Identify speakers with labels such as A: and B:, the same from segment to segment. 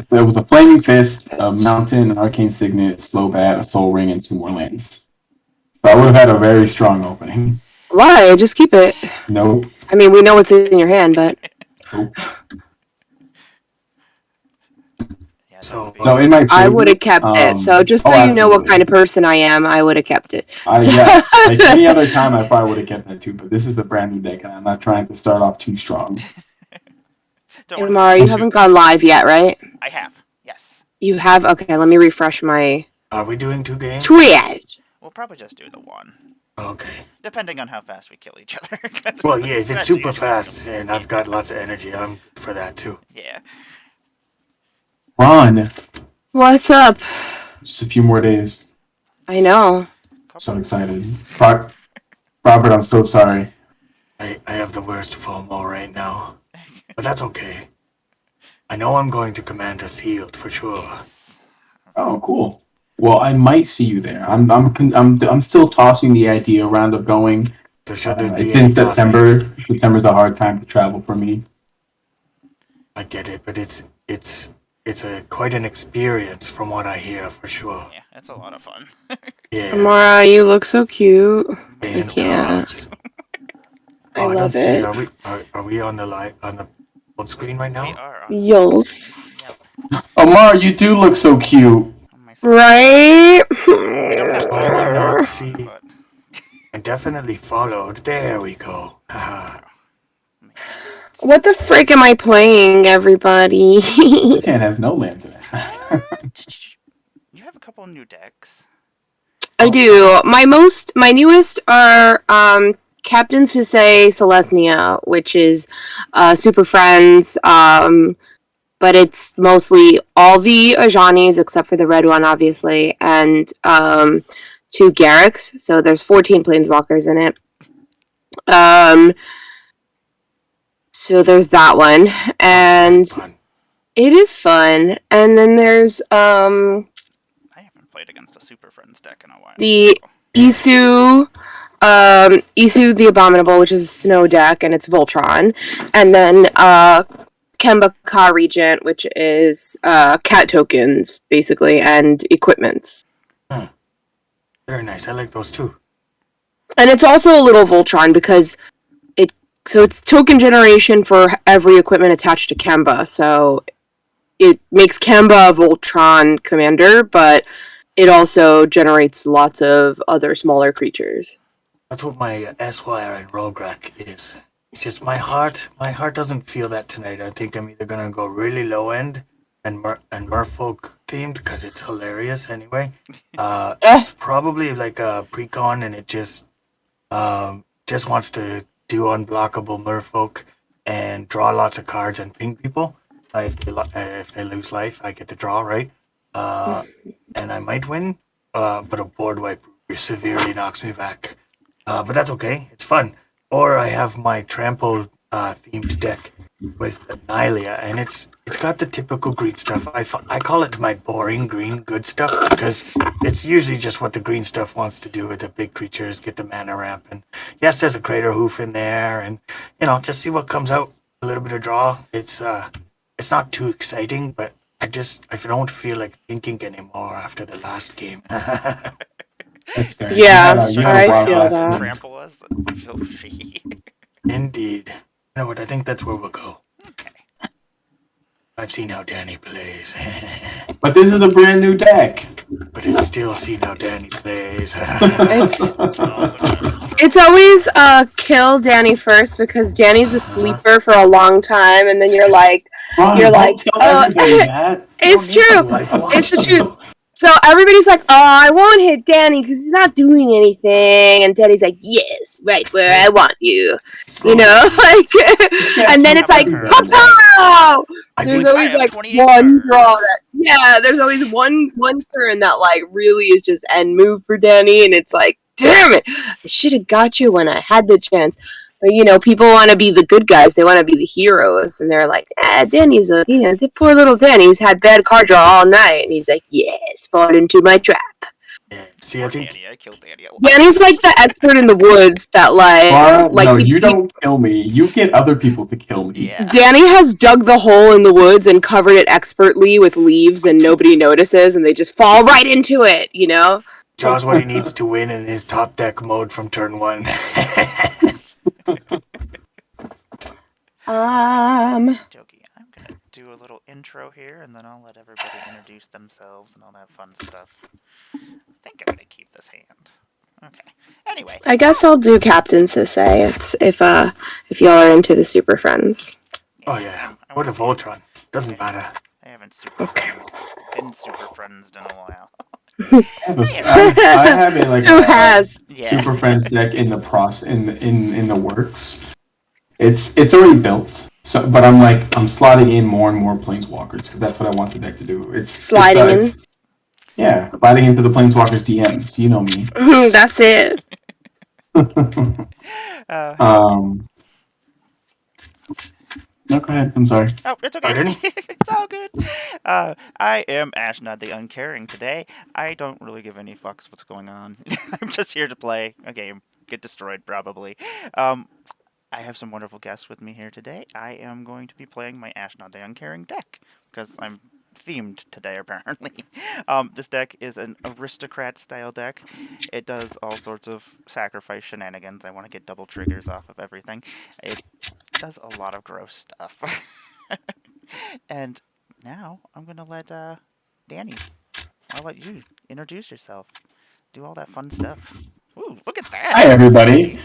A: There was a Flaming Fist, a Mountain, an Arcane Signet, Slow Bat, a Soul Ring, and 2 more lands. So I would have had a very strong opening.
B: Why? Just keep it.
A: Nope.
B: I mean, we know what's in your hand, but...
A: Nope.
C: Yeah,
A: So in my favor,
B: I would have kept it. So just so you know what kind of person I am, I would have kept it.
A: Yeah, like any other time, I probably would have kept that too. But this is the brand new deck, and I'm not trying to start off too strong.
B: Amara, you haven't gone live yet, right?
C: I have. Yes.
B: You have? Okay, let me refresh my...
D: Are we doing 2 games?
B: Triage!
C: We'll probably just do the 1.
D: Okay.
C: Depending on how fast we kill each other.
D: Well, yeah, if it's super fast and I've got lots of energy, I'm for that too.
C: Yeah.
A: Ron,
B: What's up?
A: just a few more days.
B: I know.
A: So excited. Robert, I'm so sorry.
D: I have the worst FOMO right now. But that's okay. I know I'm going to Commander Sealed for sure.
A: Oh, cool. Well, I might see you there. I'm still tossing the idea around of going.
D: There shouldn't be
A: It's
D: any
A: in September. September's a hard time to travel for me.
D: I get it, but it's quite an experience from what I hear for sure.
C: Yeah, it's a lot of fun.
D: Yeah.
B: Amara, you look so cute.
D: I
B: can't. I love it.
D: Are we on the full screen right
C: We
D: now?
C: are on.
B: Yes.
A: Omar, you do look so cute.
B: Right?
C: We don't have
D: Why do I not see?
C: but
D: I definitely followed. There we go. Haha.
B: What the frick am I playing, everybody?
A: This hand has no lands in it.
C: you have a couple new decks.
B: I do. My newest are Captain's Hisei Selesnya, which is Super Friends, but it's mostly all the Ajanis except for the red one, obviously, and 2 Garriks. So there's 14 Planeswalkers in it. So there's that one, and it is fun. And then there's
C: I haven't played against a Super Friends deck in a while.
B: the Isu the Abominable, which is a snow deck, and it's Voltron, and then Kemba Ka Regent, which is cat tokens, basically, and equipments.
D: Very nice. I like those too.
B: And it's also a little Voltron because it's token generation for every equipment attached to Kemba, so it makes Kemba a Voltron commander, but it also generates lots of other smaller creatures.
D: That's what my Esquire and Rograk is. It's just my heart doesn't feel that tonight. I think I'm either gonna go really low end and Merfolk themed because it's hilarious anyway. It's probably like a precon and it just wants to do unblockable Merfolk and draw lots of cards and ping people. If they lose life, I get to draw, right? And I might win, but a board wipe severely knocks me back. But that's okay. It's fun. Or I have my trample themed deck with Nylia, and it's got the typical green stuff. I call it my boring green good stuff because it's usually just what the green stuff wants to do with the big creatures, get the mana ramp, and yes, there's a Crater Hoof in there, and just see what comes out. A little bit of draw. It's not too exciting, but I don't feel like thinking anymore after the last game.
A: That's fair.
B: Yeah,
A: You had a
B: I
A: wild
B: feel
A: last
B: that.
A: night.
C: Trample us and feel free.
D: Indeed. You know what? I think that's where we'll go.
C: Okay.
D: I've seen how Danny plays.
A: But this is a brand new deck.
D: But it's still seen how Danny plays.
B: It's always kill Danny first because Danny's a sleeper for a long time, and then you're like,
A: Ron,
B: You're
A: don't
B: like,
A: tell everybody that.
B: it's true. It's the truth. So everybody's like, oh, I won't hit Danny because he's not doing anything. And Danny's like, yes, right where I want you. You know? Like, and then it's like, pow! There's always like one draw there's always one turn that like really is just end move for Danny. And it's like, damn it, I should have got you when I had the chance. But, people want to be the good guys. They want to be the heroes. And they're like, Danny's poor little Danny's had bad card draw all night. And he's like, yes, fall into my trap.
D: Yeah. See, I
C: Poor
D: think
C: Danny, I killed Danny.
B: Danny's like the expert in the woods that
A: Laura, no,
B: he-
A: you don't kill me. You get other people to kill me.
C: Yeah.
B: Danny has dug the hole in the woods and covered it expertly with leaves, and nobody notices, and they just fall right into it. You know.
D: draws what he needs to win in his top deck mode from turn 1.
C: Jokey, I'm gonna do a little intro here, and then I'll let everybody introduce themselves and all that fun stuff. I think I'm gonna keep this hand. Okay. Anyway.
B: I guess I'll do Captain Sisay if y'all are into the Super Friends.
D: Oh yeah.
C: I
D: What
C: wanna
D: a
C: see it.
D: Voltron. Doesn't matter.
C: I haven't been super friends in a while.
A: I have a
B: Who has?
C: Yeah.
A: Super Friends deck in the in the works. It's already built. So, but I'm slotting in more and more planeswalkers because that's what I want the deck to do.
B: Sliding
A: Yeah, sliding into the planeswalkers DMs. You know me.
B: in. That's it.
A: No, go ahead. I'm sorry.
C: Oh, it's okay.
D: Pardon?
C: It's all good. I am Ashnod the Uncaring today. I don't really give any fucks what's going on. I'm just here to play a game. Get destroyed, probably. I have some wonderful guests with me here today. I am going to be playing my Ashnod the Uncaring deck, because I'm themed today, apparently. This deck is an aristocrat-style deck. It does all sorts of sacrifice shenanigans. I want to get double triggers off of everything. It does a lot of gross stuff. And now I'm going to let Danny, I'll let you introduce yourself. Do all that fun stuff. Ooh, look at that!
A: Hi, everybody.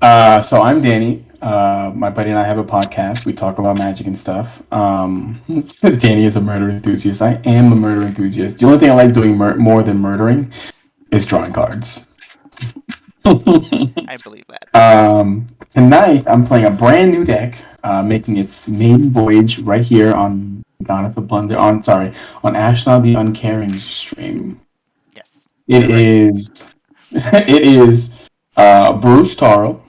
A: So I'm Danny. My buddy and I have a podcast. We talk about magic and stuff. Danny is a murder enthusiast. I am a murder enthusiast. The only thing I like doing more than murdering is drawing cards.
C: I believe that.
A: Tonight I'm playing a brand new deck, making its maiden voyage right here on Goddess of Plunder. On Ashnod the Uncaring stream.
C: Yes.
A: It is Bruce Taro.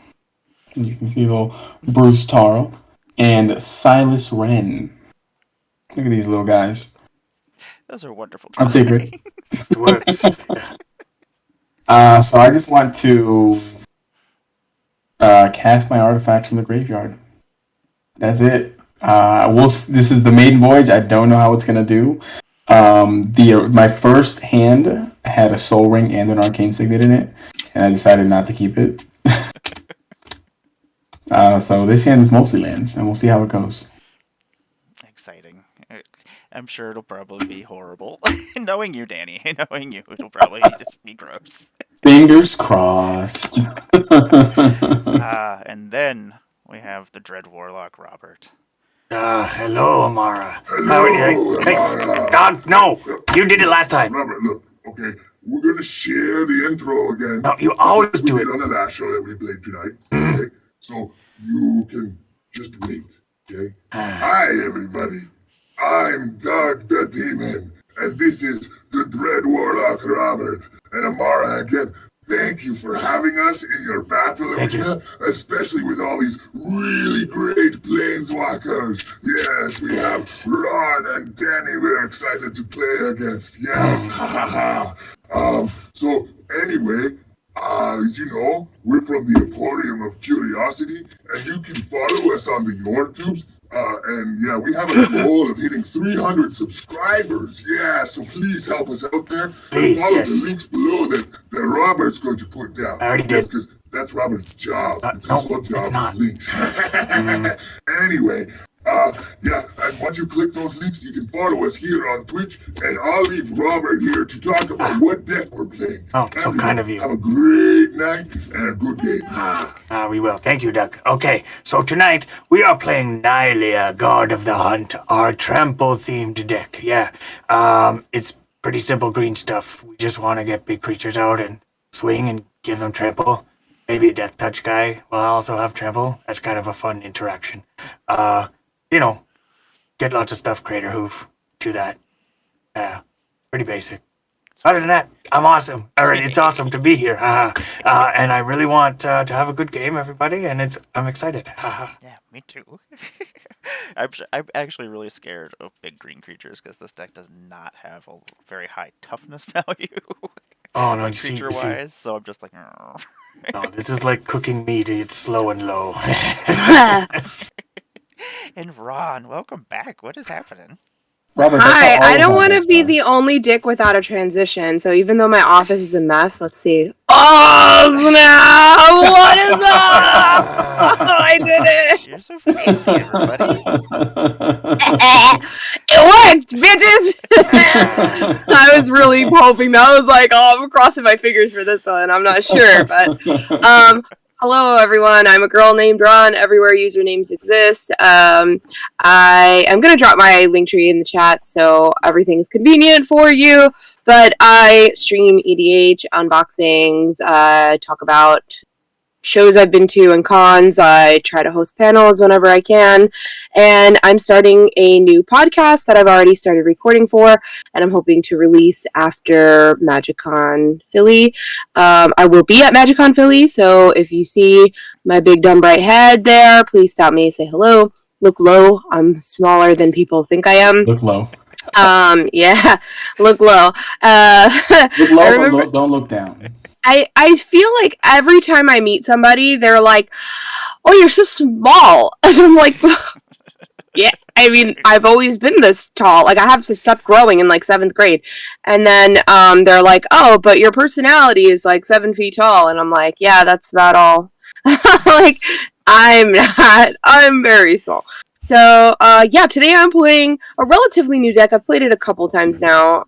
A: You can see little Bruce Taro and Silas Wren. Look at these little guys.
C: Those are wonderful.
A: My favorite.
D: It works.
A: So I just want to cast my artifacts from the graveyard. That's it. This is the maiden voyage. I don't know how it's gonna do. My first hand had a Soul Ring and an Arcane Signet in it, and I decided not to keep it. So this hand is mostly lands, and we'll see how it goes.
C: Exciting. I'm sure it'll probably be horrible. Knowing you, Danny, knowing you, it'll probably just be gross.
A: Fingers crossed.
C: And then we have the Dread Warlock, Robert.
D: Hello, Amara.
E: Hello,
D: Hey,
E: Amara.
D: Dog, no. You did it last time.
E: Robert, look, okay, we're gonna share the intro again.
D: No, you always
E: we
D: do
E: did
D: it.
E: on the last show that we played tonight. Okay, so you can just wait. Okay. Hi, everybody. I'm Doug the Demon, and this is the Dread Warlock Robert and Amara again. Thank you for having us in your battle
D: Thank
E: arena, especially with all these really great planeswalkers. Yes, we have Ron and Danny we're excited to play against. Yes, ha ha ha. So anyway, as you know, we're from the Emporium of Curiosity, and you can follow us on the YouTubes. And yeah, we have a goal of hitting 300 subscribers. Yeah, so please help us out there.
D: Please,
E: and follow
D: yes.
E: the links below that Robert's going to put down.
D: I already did.
E: Because that's Robert's job. It's
D: no,
E: his whole job
D: it's not.
E: links. Anyway, yeah, and once you click those links, you can follow us here on Twitch, and I'll leave Robert here to talk about what deck we're playing.
D: Oh, so kind of you.
E: Have a great night and a good game.
D: We will. Thank you, Doug. Okay, so tonight we are playing Nylea, God of the Hunt, our trample-themed deck. Yeah, it's pretty simple green stuff. We just want to get big creatures out and swing and give them trample. Maybe a Death Touch guy will also have trample. That's kind of a fun interaction. You know, get lots of stuff, Crater Hoof, do that. Yeah, pretty basic. Other than that, I'm awesome. It's awesome to be here. And I really want to have a good game, everybody, and I'm excited.
C: Yeah, me too. I'm actually really scared of big green creatures because this deck does not have a very high toughness value.
D: Oh no, you see,
C: creature-wise, so I'm just like... "Arr."
D: no, this is like cooking meat. It's slow and low.
C: And Ron, welcome back. What is happening?
A: Robert, that's
B: Hi,
A: how all
B: I
A: of
B: don't
A: our
B: want to
A: guests
B: be
A: are.
B: the only dick without a transition. So even though my office is a mess, let's see. Oh snap! What is that? I did it!
C: You're so fancy, everybody.
B: It worked, bitches! I was really hoping that. I was like, oh, I'm crossing my fingers for this one. I'm not sure, but hello everyone. I'm a girl named Ron. Everywhere usernames exist. I am gonna drop my link tree in the chat so everything is convenient for you. But I stream EDH unboxings. Talk about shows I've been to and cons. I try to host panels whenever I can. And I'm starting a new podcast that I've already started recording for, and I'm hoping to release after MagicCon Philly. I will be at MagicCon Philly, so if you see my big dumb bright head there, please stop me and say hello. Look low. I'm smaller than people think I am.
A: Look low.
B: Yeah, look low.
A: Look
B: I
A: low,
B: remember-
A: but don't look down.
B: I feel like every time I meet somebody, they're like, "Oh, you're so small," and I'm like, "Yeah." I mean, I've always been this tall. Like, I have to stop growing in like 7th grade, and then they're like, "Oh, but your personality is like 7 feet tall," and I'm like, "Yeah, that's about all." Like, I'm not. I'm very small. So, yeah, today I'm playing a relatively new deck. I've played it a couple times now.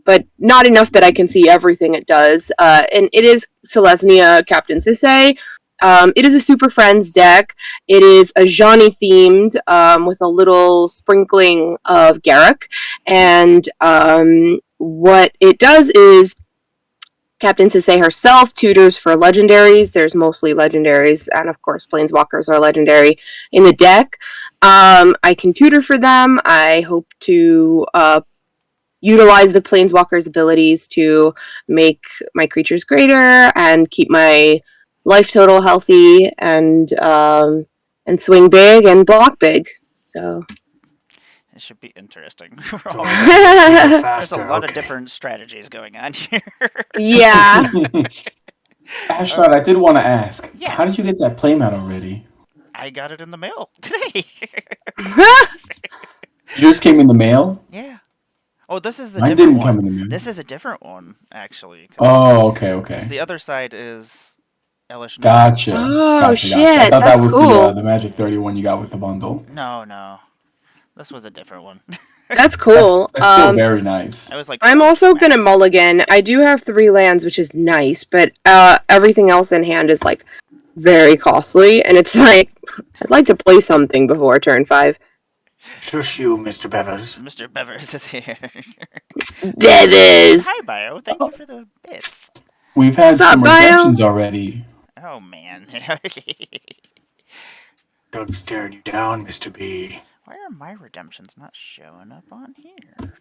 B: But not enough that I can see everything it does. And it is Selesnya Captain Sisay. It is a Super Friends deck. It is a Ajani themed with a little sprinkling of Garruk. And what it does is Captain Sisay herself tutors for legendaries. There's mostly legendaries, and of course, planeswalkers are legendary in the deck. I can tutor for them. I hope to utilize the planeswalker's abilities to make my creatures greater and keep my life total healthy and swing big and block big. So
C: It should be interesting.
D: So,
C: There's
D: faster.
C: a lot of
D: Okay.
C: different strategies going on here.
B: yeah.
A: Ashnod, I did want to ask,
C: Yeah.
A: how did you get that playmat already?
C: I got it in the mail today.
A: Yours came in the mail?
C: Yeah. Oh, this is the
A: Mine
C: different
A: didn't come
C: one.
A: in the mail.
C: This is a different one, actually.
A: Oh, okay,
C: 'Cause
A: okay.
C: the other side is Ashnod.
A: Gotcha.
B: Oh,
A: Gotcha. I
B: shit,
A: thought
B: that's
A: that was
B: cool.
A: the Magic 31 you got with the bundle.
C: No. This was a different one.
B: That's cool.
A: That's still very nice.
C: I was like,
B: I'm also gonna
C: nice.
B: mulligan. I do have 3 lands, which is nice, but everything else in hand is like very costly, and it's like I'd like to play something before turn 5.
D: Shush you, Mr. Bevers.
C: Mr. Bevers is here.
B: Bevis.
C: Hi, Bio. Thank you for the bits.
A: We've had
B: What's up,
A: some
B: Bio?
A: redemptions already.
C: Oh, man.
D: Doug staring you down, Mr. B.
C: Why are my redemptions not showing up on here?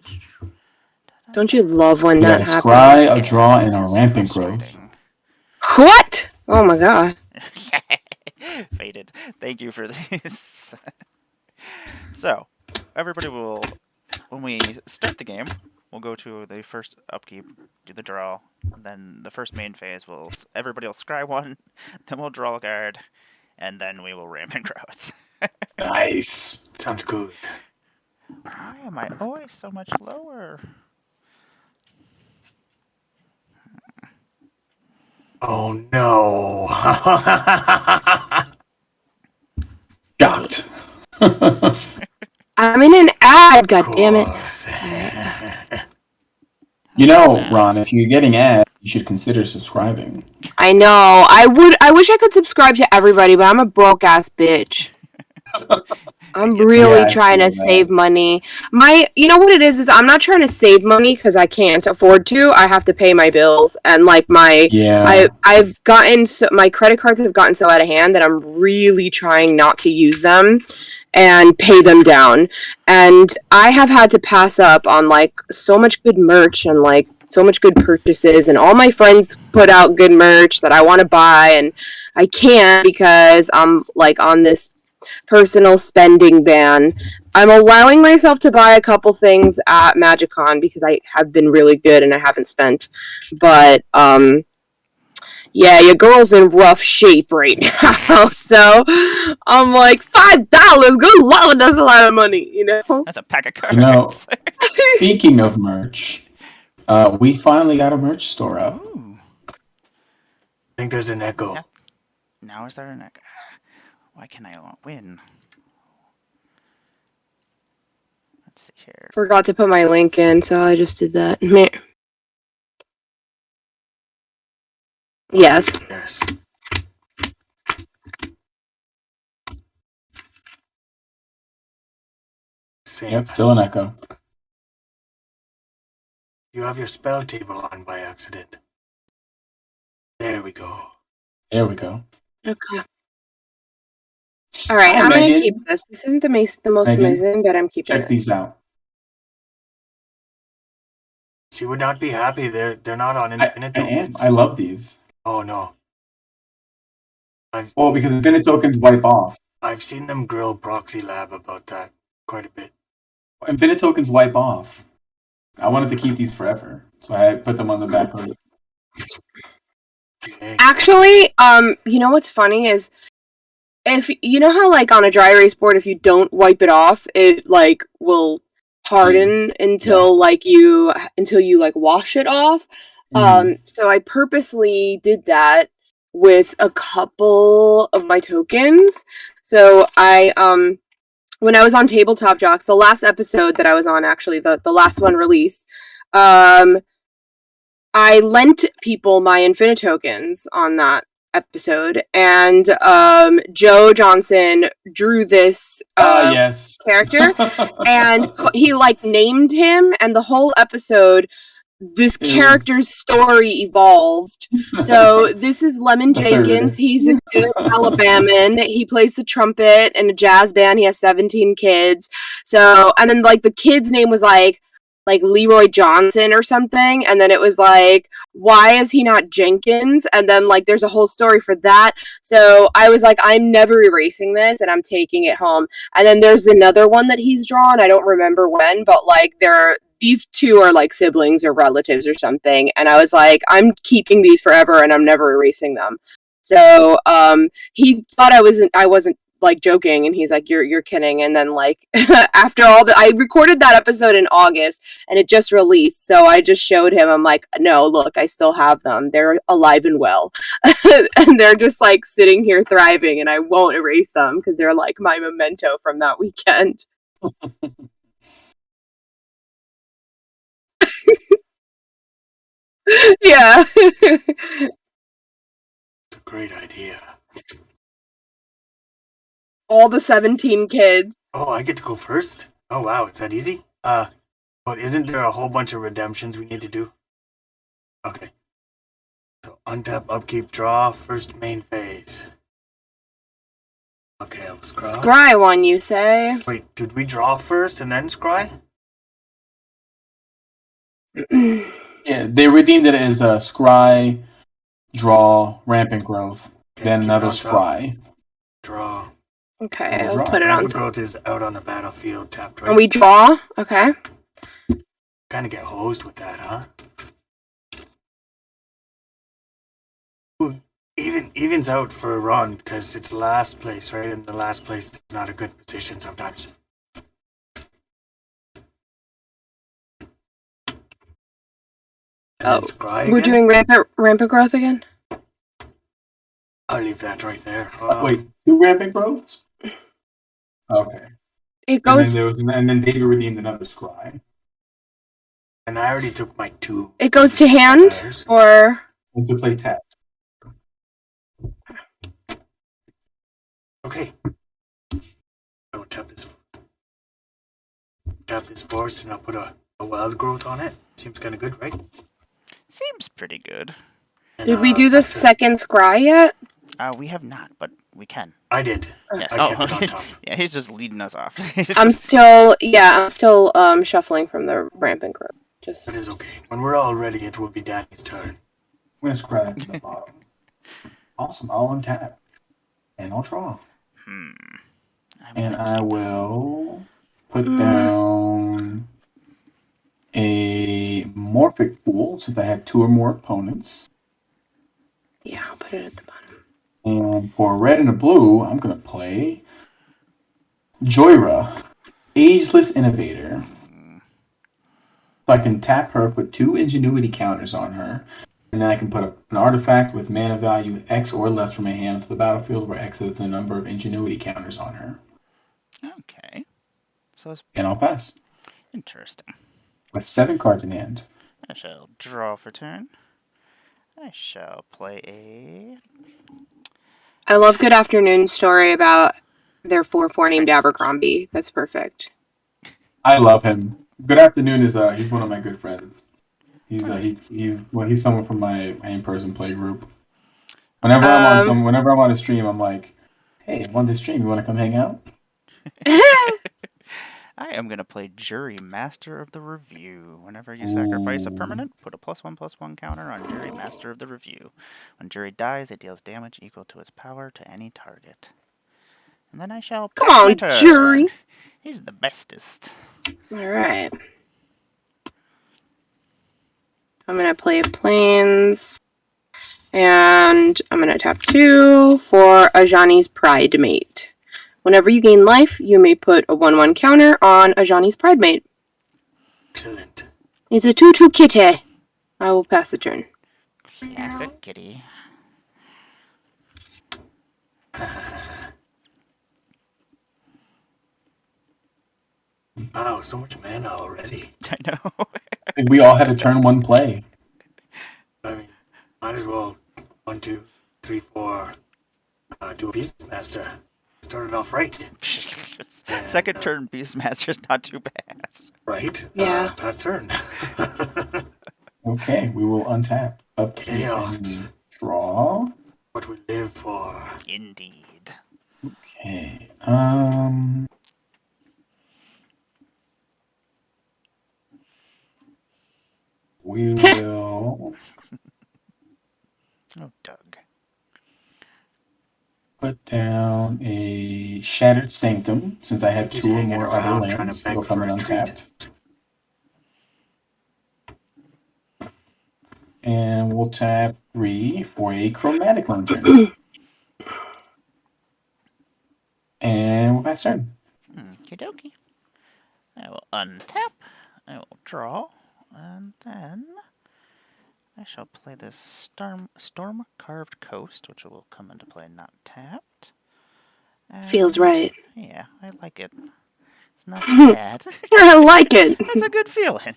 B: Don't you love when
A: We got
B: that
A: a
B: happens?
A: scry, a draw, and a rampant growth.
C: Frustrating.
B: What? Oh my god.
C: Faded. Thank you for this. So, everybody will, when we start the game, we'll go to the first upkeep, do the draw, and then the first main phase, everybody will scry one, then we'll draw a card, and then we will rampant growth.
A: Nice.
D: Sounds good.
C: Why am I always so much lower?
D: Oh no.
A: Got.
B: I'm in an ad, god damn it.
A: You know, Ron, if you're getting ads, you should consider subscribing.
B: I know. I wish I could subscribe to everybody, but I'm a broke ass bitch. I'm really
A: Yeah, I
B: trying to
A: feel that.
B: save money. You know what it is I'm not trying to save money because I can't afford to. I have to pay my bills, and like
A: Yeah.
B: I've gotten my credit cards have gotten so out of hand that I'm really trying not to use them and pay them down. And I have had to pass up on like so much good merch and like so much good purchases, and all my friends put out good merch that I want to buy, and I can't because I'm like on this personal spending ban. I'm allowing myself to buy a couple things at MagicCon because I have been really good and I haven't spent. But yeah, your girl's in rough shape right now. So I'm like, $5. Good lord, that's a lot of money, you know?
C: That's a pack of cards.
A: You know, speaking of merch, we finally got a merch store up.
C: Ooh.
D: I think there's an echo.
C: Yeah. Now is there an echo? Why can I win? Let's see here.
B: Forgot to put my link in, so I just did that. Meh. Yes.
D: Yes. Same.
A: Yep, still an echo.
D: You have your spell table on by accident. There we go.
A: There we go.
B: Okay. All right,
A: Hi,
B: I'm gonna
A: Megan.
B: keep this. This isn't the most
A: Megan,
B: amazing, but I'm keeping
A: Check
B: it.
A: these out.
D: She would not be happy. They're not on
A: I
D: infinite
A: am.
D: tokens.
A: I love these.
D: Oh no.
A: Well, because infinite tokens wipe off.
D: I've seen them grill Proxy Lab about that quite a bit.
A: Infinite tokens wipe off. I wanted to keep these forever, so I put them on the back of it.
D: Okay.
B: Actually, you know what's funny is if you know how like on a dry erase board, if you don't wipe it off, it like will harden until you like wash it off. So I purposely did that with a couple of my tokens. So I when I was on Tabletop Jocks, the last episode that I was on, actually the last one released, I lent people my Infinite tokens on that episode, and Joe Johnson drew this
A: yes.
B: character, and he like named him, and the whole episode, this character's story evolved. So this is Lemon Jenkins. He's a good Alabaman. He plays the trumpet in a jazz band. He has 17 kids. So, and then like the kid's name was like Leroy Johnson or something, and then it was like, why is he not Jenkins? And then like there's a whole story for that. So I was like, I'm never erasing this, and I'm taking it home. And then there's another one that he's drawn. I don't remember when, but like these two are like siblings or relatives or something. And I was like, I'm keeping these forever, and I'm never erasing them. So he thought I wasn't like joking, and he's like, you're kidding. And then like after I recorded that episode in August, and it just released, so I just showed him. I'm like, no, look, I still have them. They're alive and well. And they're just like sitting here thriving, and I won't erase them because they're like my memento from that weekend. Yeah.
D: It's a great idea.
B: All the 17 kids.
D: Oh, I get to go first? Oh wow, it's that easy? But isn't there a whole bunch of redemptions we need to do? Okay. So untap, upkeep, draw, first main phase. Okay, I'll scry.
B: Scry one, you say?
D: Wait, did we draw first and then scry?
A: Yeah, they redeemed it as a scry, draw, rampant growth,
D: Okay,
A: then
D: keep it
A: another
D: on top.
A: scry.
B: Okay,
D: Draw.
A: We'll
B: I'll
A: draw.
B: put it on
D: Rampant
B: top.
D: growth is out on the battlefield, tapped right.
B: And we draw? Okay.
D: Kind of get hosed with that, huh? Ooh, evens out for Ron because it's last place, right? And the last place is not a good position sometimes. And then scry
B: We're
D: again.
B: doing rampant growth again?
D: I'll leave that right there.
A: Wait, 2 rampant growths? Okay.
B: It
A: And then
B: goes
A: there was, and then David redeemed another scry.
D: And I already took my 2.
B: it goes to hand
D: Others.
B: or
A: And to play tap.
D: Okay. I will tap this force, and I'll put a wild growth on it. Seems kind of good, right?
C: Seems pretty good.
D: And,
B: did we do the
D: that's it.
B: second scry yet?
C: We have not, but we can.
D: I did.
C: Yes.
D: I kept it on top.
C: Yeah, he's just leading us off.
B: I'm still shuffling from the rampant growth.
D: That
B: Just
D: is okay. When we're all ready, it will be Danny's turn.
A: I'm going to scry that to the bottom. Awesome. I'll untap. And I'll draw.
C: I'm
A: And
C: gonna
A: I
C: keep-
A: will Put down a Morphic Pool since I have 2 or more opponents.
B: Yeah, I'll put it at the bottom.
A: And for red and a blue, I'm going to play Joyra, Ageless Innovator. So I can tap her, put 2 Ingenuity counters on her, and then I can put an artifact with mana value X or less from my hand into the battlefield, where X is the number of Ingenuity counters on her.
C: Okay. So it's
A: And I'll pass.
C: interesting.
A: With 7 cards in hand.
C: I shall draw for turn. I shall play a...
B: I love Good Afternoon's story about their 4/4 named Abercrombie. That's perfect.
A: I love him. Good Afternoon is he's one of my good friends. He's someone from my in-person play group. Whenever I'm on a stream, I'm like, hey, I'm on this stream. You want to come hang out?
C: I am going to play Jury Master of the Review. Whenever you sacrifice a permanent, put a +1/+1 counter on Jury Master of the Review. When Jury dies, it deals damage equal to its power to any target. And then I shall
B: Come
C: pass my
B: on,
C: turn.
B: Jury.
C: He's the bestest.
B: All right. I'm going to play Plains. And I'm going to tap 2 for Ajani's Pride Mate. Whenever you gain life, you may put a 1/1 counter on Ajani's Pride Mate.
D: Excellent.
B: It's a 2/2 kitty. I will pass the turn.
C: Classic kitty.
D: Wow, so much mana already.
C: I know.
A: I think we all had a turn 1 play.
D: I mean, might as well 1, 2, 3, 4. Do a Beastmaster. Started off right.
C: Second turn Beastmaster's not too bad.
D: Right?
B: Yeah.
D: Pass turn.
A: Okay, we will untap. Upkeep
D: Chaos.
A: and draw.
D: What we live for.
C: Indeed.
A: Okay. We will
C: Oh, Doug.
A: put down a Shattered Sanctum since I have
D: He's
A: 2 or
D: hanging
A: more other
D: around trying to
A: lands.
D: beg
A: It'll come
D: for
A: in
D: a treat.
A: untapped. And we'll tap 3 for a Chromatic Lantern. And we'll pass turn.
C: Okie dokie. I will untap. I will draw. And then I shall play this Storm Carved Coast, which will come into play not tapped.
B: Feels
C: And,
B: right.
C: Yeah, I like it. It's not bad.
B: I like it.
C: It's a good feeling.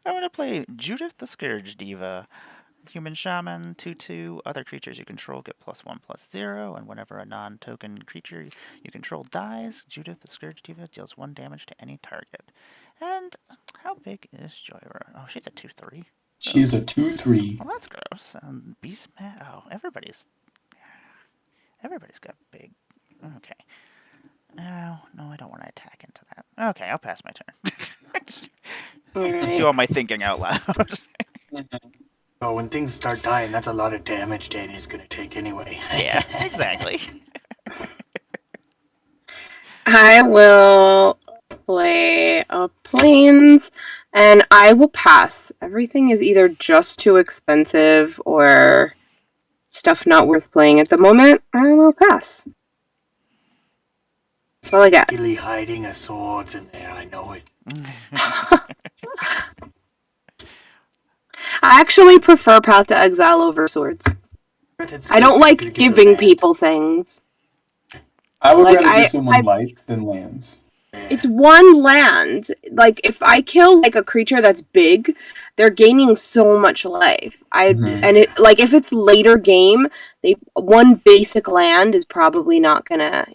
C: I'm going to play Judith the Scourge Diva. Human Shaman, 2/2. Other creatures you control get +1/+0, and whenever a non-token creature you control dies, Judith the Scourge Diva deals 1 damage to any target. And how big is Joyra? Oh, she's a 2/3.
A: She's a 2/3.
C: Well, that's gross. And Beastman. Oh, everybody's got big. Okay. Oh, no, I don't want to attack into that. Okay, I'll pass my turn.
B: All right.
C: Do all my thinking out loud.
D: Oh, when things start dying, that's a lot of damage Danny's gonna take anyway.
C: Yeah, exactly.
B: I will play a Plains, and I will pass. Everything is either just too expensive or stuff not worth playing at the moment. I will pass. That's all I got.
D: Really hiding a swords in there, I know it.
B: I actually prefer Path to Exile over Swords. I don't like giving people things.
A: I would
B: Like,
A: rather give someone life than lands.
B: It's 1 land. Like, if I kill like a creature that's big, they're gaining so much life. And it, like, if it's later game, 1 basic land is probably not gonna,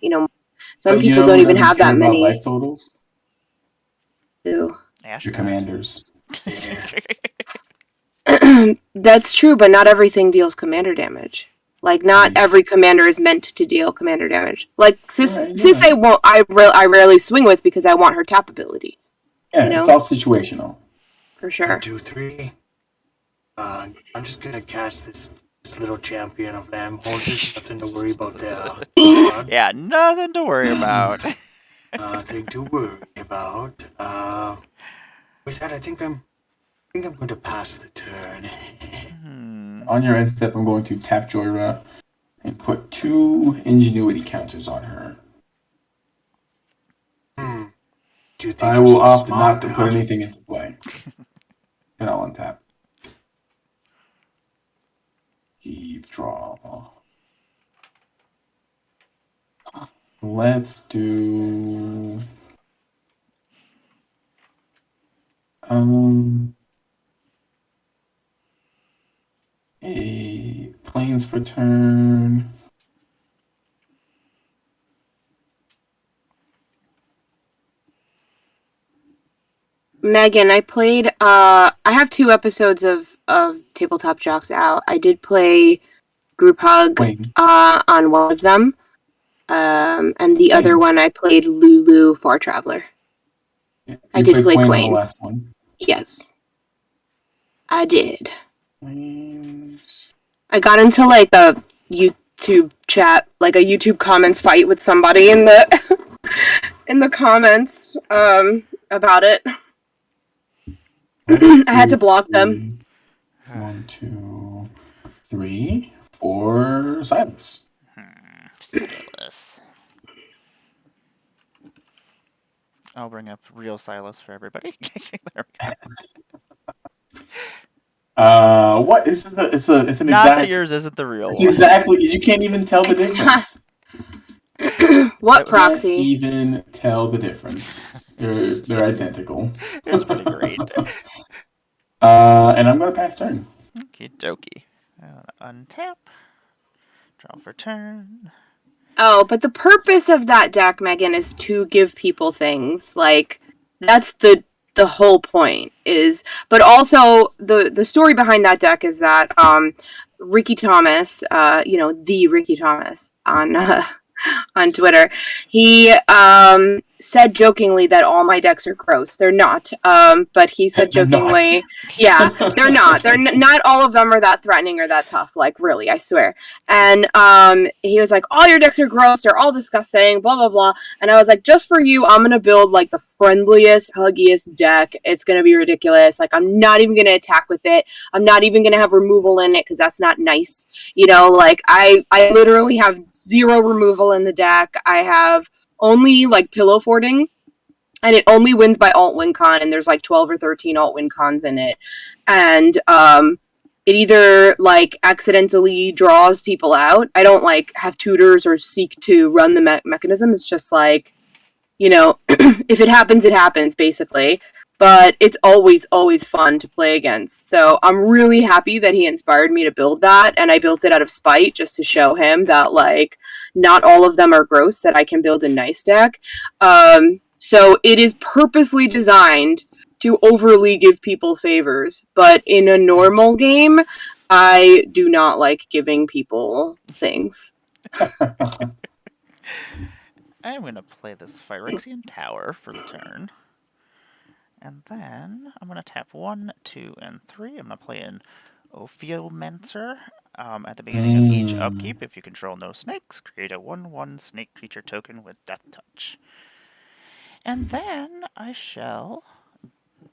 B: some
A: But
B: people
A: who
B: don't even
A: doesn't
B: have
A: care
B: that
A: about
B: many.
A: life totals?
B: Ew.
A: Your commanders.
B: That's true, but not everything deals commander damage. Like, not every commander is meant to deal commander damage. Like, Sis I rarely swing with because I want her tap ability.
A: Yeah, it's all situational.
B: For sure.
D: 2, 3. I'm just gonna cast this little champion of lamb holders. Nothing to worry about there.
C: Yeah, nothing to worry about.
D: Nothing to worry about. With that, I think I'm going to pass the turn.
A: On your end step, I'm going to tap Joyra and put 2 ingenuity counters on her.
D: Do you think
A: I
D: you're
A: will
D: so
A: opt
D: smart,
A: not to
D: huh?
A: put anything into play. And I'll untap. Keep draw. Let's do a planes for turn.
B: Megan, I played. I have 2 episodes of Tabletop Jocks out. I did play Group Hug
A: Wayne.
B: on one of them, and the other
A: Quain.
B: one I played Lulu Far Traveler.
A: You
B: I did
A: played
B: play
A: Quain on the
B: Quain.
A: last one.
B: Yes, I did.
A: Planes.
B: I got into like a YouTube chat, like a YouTube comments fight with somebody in the in the comments about it. I had to block them.
A: 1, 2, 3 for Silas.
C: Silas. I'll bring up real Silas for everybody. There we go.
A: What? It's an
C: Not
A: exact.
C: that yours isn't the real
A: It's
C: one.
A: exactly. You can't even tell the
B: It's
A: difference.
B: What
A: Can't
B: proxy?
A: even tell the difference. They're identical.
C: It's pretty great.
A: And I'm gonna pass turn.
C: Okie dokie. Untap. Draw for turn.
B: Oh, but the purpose of that deck, Megan, is to give people things. Like, that's the whole point is, but also the story behind that deck is that Ricky Thomas, the Ricky Thomas on Twitter, he said jokingly that all my decks are gross. They're not. But he said
A: They're not.
B: jokingly, yeah, they're not. They're not all of them are that threatening or that tough. Like, really, I swear. And he was like, all your decks are gross. They're all disgusting. Blah blah blah. And I was like, just for you, I'm gonna build like the friendliest, huggiest deck. It's gonna be ridiculous. Like, I'm not even gonna attack with it. I'm not even gonna have removal in it because that's not nice. Like I literally have 0 removal in the deck. I have only like pillow forting, and it only wins by alt win con, and there's like 12 or 13 alt win cons in it. And it either like accidentally draws people out. I don't like have tutors or seek to run the mechanism. It's just like, if it happens, it happens, basically. But it's always, always fun to play against. So I'm really happy that he inspired me to build that, and I built it out of spite just to show him that, like, not all of them are gross, that I can build a nice deck. So it is purposely designed to overly give people favors, but in a normal game, I do not like giving people things.
C: I'm going to play this Phyrexian Tower for the turn. And then I'm going to tap 1, 2, and 3. I'm going to play an Ophiomancer. At the beginning of each upkeep, if you control no snakes, create a 1/1 snake creature token with Death Touch. And then I shall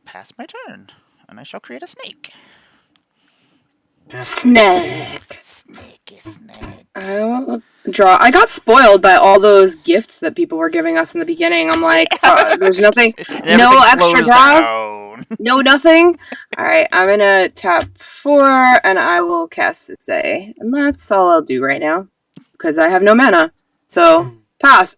C: pass my turn, and I shall create a snake.
B: Snake.
C: Snake.
B: I will draw. I got spoiled by all those gifts that people were giving us in the beginning. I'm like, there's nothing, no extra draws, no nothing. All right, I'm gonna tap 4, and I will cast Say, and that's all I'll do right now because I have no mana. So pass.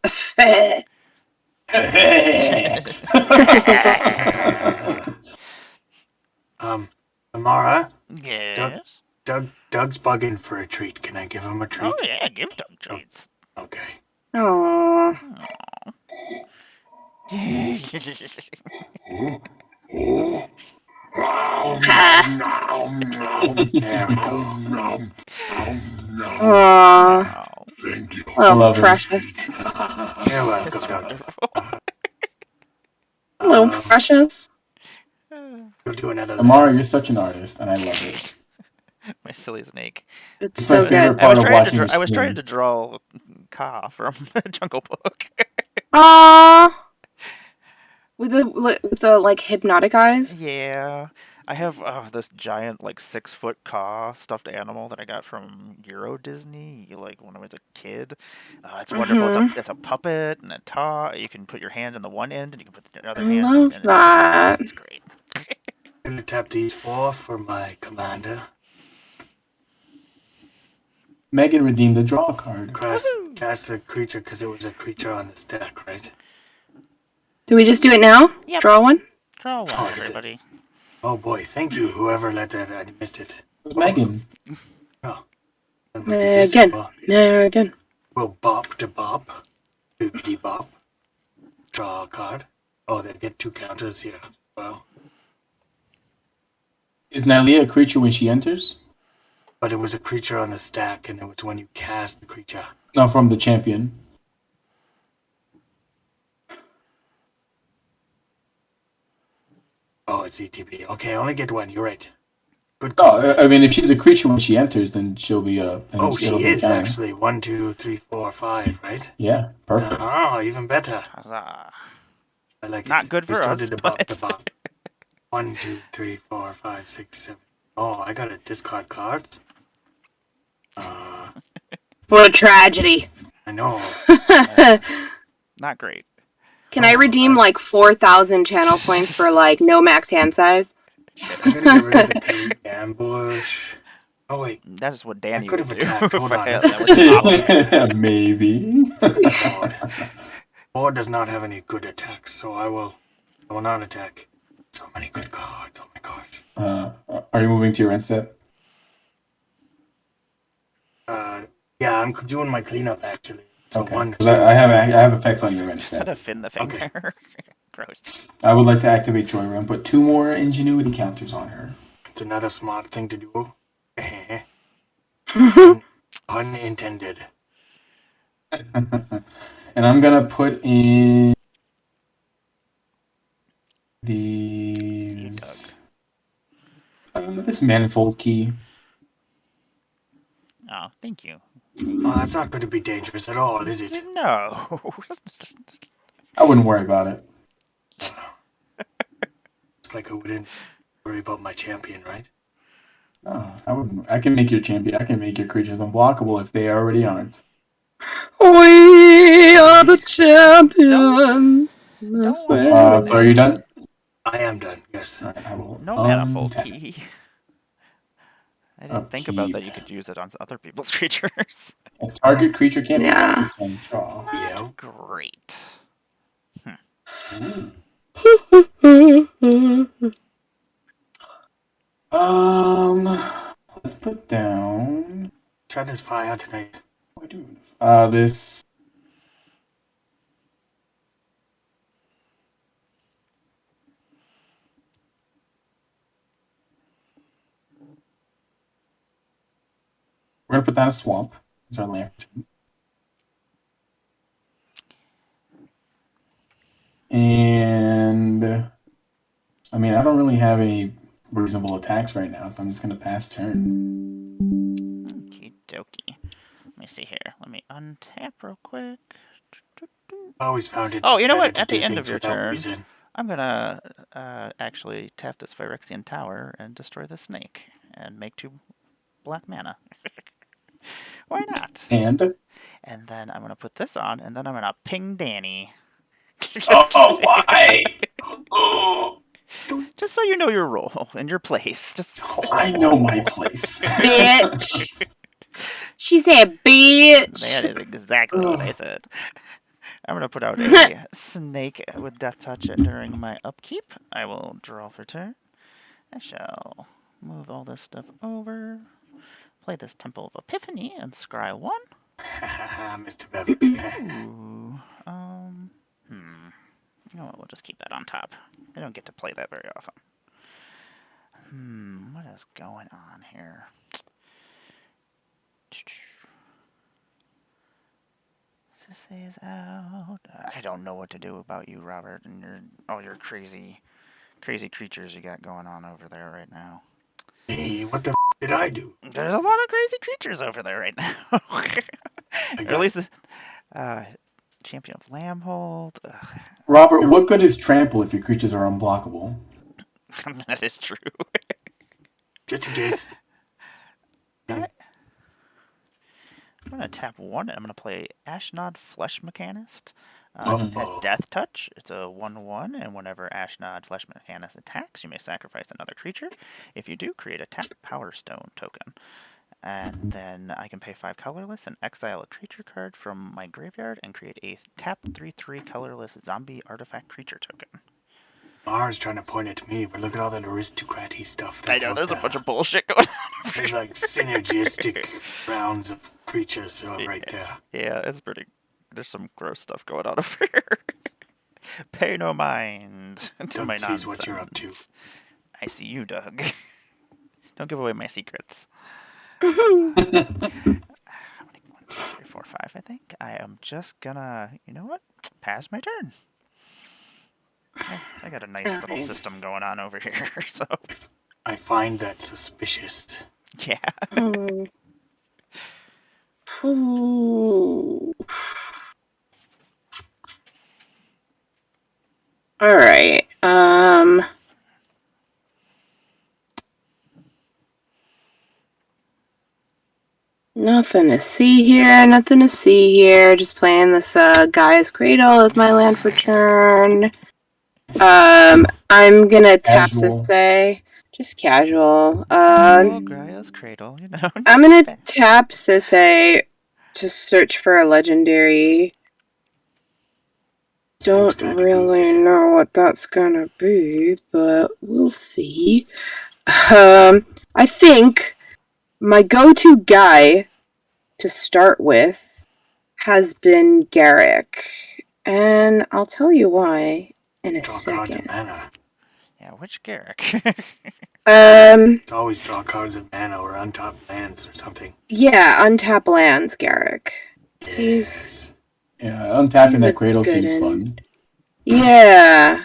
D: Amara,
C: Yes.
D: Doug's bugging for a treat. Can I give him a treat?
C: Oh yeah, give Doug treats.
D: Okay.
B: Aww.
D: There we go.
B: Aww.
E: Thank you.
B: Oh,
A: love it.
B: precious.
D: You're welcome, Doug.
B: Little precious.
D: We'll do another
A: Amara, you're such an artist, and I love it.
C: My silly snake.
B: It's
A: It's
B: so
A: my favorite
B: good.
A: part of watching
C: I was trying to
A: streams.
C: draw Ka from Jungle Book.
B: Ah. With the like hypnotic eyes.
C: Yeah. I have this giant, like 6-foot caw stuffed animal that I got from Euro Disney, like when I was a kid. It's wonderful. It's a puppet and a taw. You can put your hand in the one end, and you can put the other
B: I
C: hand.
B: love
C: And
B: that.
C: it's great.
D: I'm gonna tap these 4 for my commander.
A: Megan redeemed the draw card.
D: Cast the creature because it was a creature on the stack, right?
B: Do we just do it now?
C: Yep.
B: Draw one?
C: Draw one,
D: Oh,
C: everybody.
D: Oh boy, thank you, whoever let that. I missed it.
A: It was Megan.
D: Oh. And we'll do this,
B: Again.
D: We'll bop to bop. Boopity bop. Draw a card. Oh, they get 2 counters here. Well,
A: Is Natalia a creature when she enters?
D: but it was a creature on the stack, and it was when you cast the creature.
A: No, from the champion.
D: Oh, it's ETB. Okay, I only get 1. You're right. Good
A: Oh,
D: call.
A: I mean, if she's a creature when she enters, then she'll be a.
D: Oh, she
A: it'll be a
D: is
A: counter.
D: actually 1, 2, 3, 4, 5, right?
A: Yeah, perfect.
D: Oh, even better.
C: Huzzah.
D: I like it.
C: Not good
D: We
C: for
D: still
C: us,
D: did the bop
C: but-
D: to bop. 1, 2, 3, 4, 5, 6, 7. Oh, I gotta discard cards.
B: What a tragedy.
D: I know.
C: Not great.
B: Can I redeem like 4,000 channel points for like no max hand size?
D: I'm gonna get rid of the paid ambush. Oh wait,
C: That is what Danny
D: could
C: would
D: have
C: do.
D: attacked. Hold
C: if
D: on.
C: I had that was an option.
A: Maybe.
D: Lord. Lord does not have any good attacks, so I will not attack. So many good cards. Oh my gosh.
A: Are you moving to your end step?
D: Yeah, I'm doing my cleanup actually. So
A: Okay.
D: 1,
A: 'Cause
D: 2.
A: I have effects on your end
C: Instead
A: step.
C: of Finn the
D: Okay.
C: Finger. Gross.
A: I would like to activate Joy Ram, put 2 more ingenuity counters on her.
D: It's another smart thing to do. Unintended.
A: And I'm gonna put in these. This manifold key.
C: Oh, thank you.
D: Oh, that's not going to be dangerous at all, is it?
C: No.
A: I wouldn't worry about it.
D: It's like I wouldn't worry about my champion, right?
A: No, I wouldn't. I can make your champion. I can make your creatures unblockable if they already aren't.
B: We are the champions.
A: So are you done?
D: I am done, yes.
A: All right, I will
C: No manifold
A: untap.
C: key. I didn't think about that you could use it on other people's creatures.
A: A target creature can't be
B: Yeah.
A: blocked this time. Draw.
D: Yeah.
C: Great.
A: Let's put down.
D: Try this fire tonight.
A: What do I do? This. We're gonna put down a swamp. It's our land. And I mean, I don't really have any reasonable attacks right now, so I'm just gonna pass turn.
C: Okie dokie. Let me see here. Let me untap real quick.
D: I always found it.
C: Oh, you know
D: better
C: what?
D: to
C: At the
D: do
C: end
D: things
C: of your
D: without
C: turn,
D: reason.
C: I'm gonna actually tap this Phyrexian tower and destroy the snake and make 2 black mana. Why not?
A: And
C: And then I'm gonna put this on, and then I'm gonna ping Danny.
A: why?
C: Just so you know your role and your place. Just
A: I know my place.
B: Bitch. She said, bitch.
C: that is exactly what I said. I'm gonna put out a snake with Death Touch during my upkeep. I will draw for turn. I shall move all this stuff over. Play this Temple of Epiphany and scry 1.
D: Mr. Bevick.
C: Ooh, you know what? We'll just keep that on top. I don't get to play that very often. What is going on here? This is out. I don't know what to do about you, Robert, and your crazy creatures you got going on over there right now.
D: Hey, what the did I do?
C: There's a lot of crazy creatures over there right now. Or at least Champion of Lambhold. Ugh.
A: Robert, what good is trample if your creatures are unblockable?
C: That is true.
D: Just in case.
C: Alright. I'm going to tap 1 and I'm going to play Ashnod Flesh Mechanist. It has Death Touch. It's a 1/1, and whenever Ashnod Flesh Mechanist attacks, you may sacrifice another creature. If you do, create a tap Power Stone token. And then I can pay 5 colorless and exile a creature card from my graveyard and create a tap 3/3 colorless zombie artifact creature token.
D: Mars trying to point at me, but look at all that aristocrat-y stuff
C: I
D: that's
C: know,
D: out
C: there's a
D: there.
C: bunch of bullshit going on.
D: There's like synergistic rounds of creatures right there.
C: Yeah, it's pretty. There's some gross stuff going on over here. Pay no mind to my
D: Doug
C: nonsense.
D: sees what you're up to.
C: I see you, Doug. Don't give away my secrets. 1, 2, 3, 4, 5, I think. I am just gonna, you know what? Pass my turn. I got a nice little system going on over here, so.
D: I find that suspicious.
C: Yeah.
B: All right. Nothing to see here. Nothing to see here. Just playing this Gaia's Cradle as my land for turn. I'm gonna tap
A: Casual.
B: Sisay. Just casual.
C: Gaia's Cradle, you know.
B: I'm gonna tap Sisay to search for a legendary.
D: Sounds
B: Don't
D: kinda
B: really
D: goofy.
B: know what that's gonna be, but we'll see. I think my go-to guy to start with has been Garrick, and I'll tell you why in a
D: Draw cards of
B: second.
D: mana.
C: Yeah, which Garrick?
D: It's always draw cards of mana or untop lands or something.
B: Yeah, untap lands, Garrick.
D: Yes.
A: Yeah, untapping
B: He's
A: that
B: a
A: cradle
B: good
A: seems
B: one.
A: fun.
B: Yeah,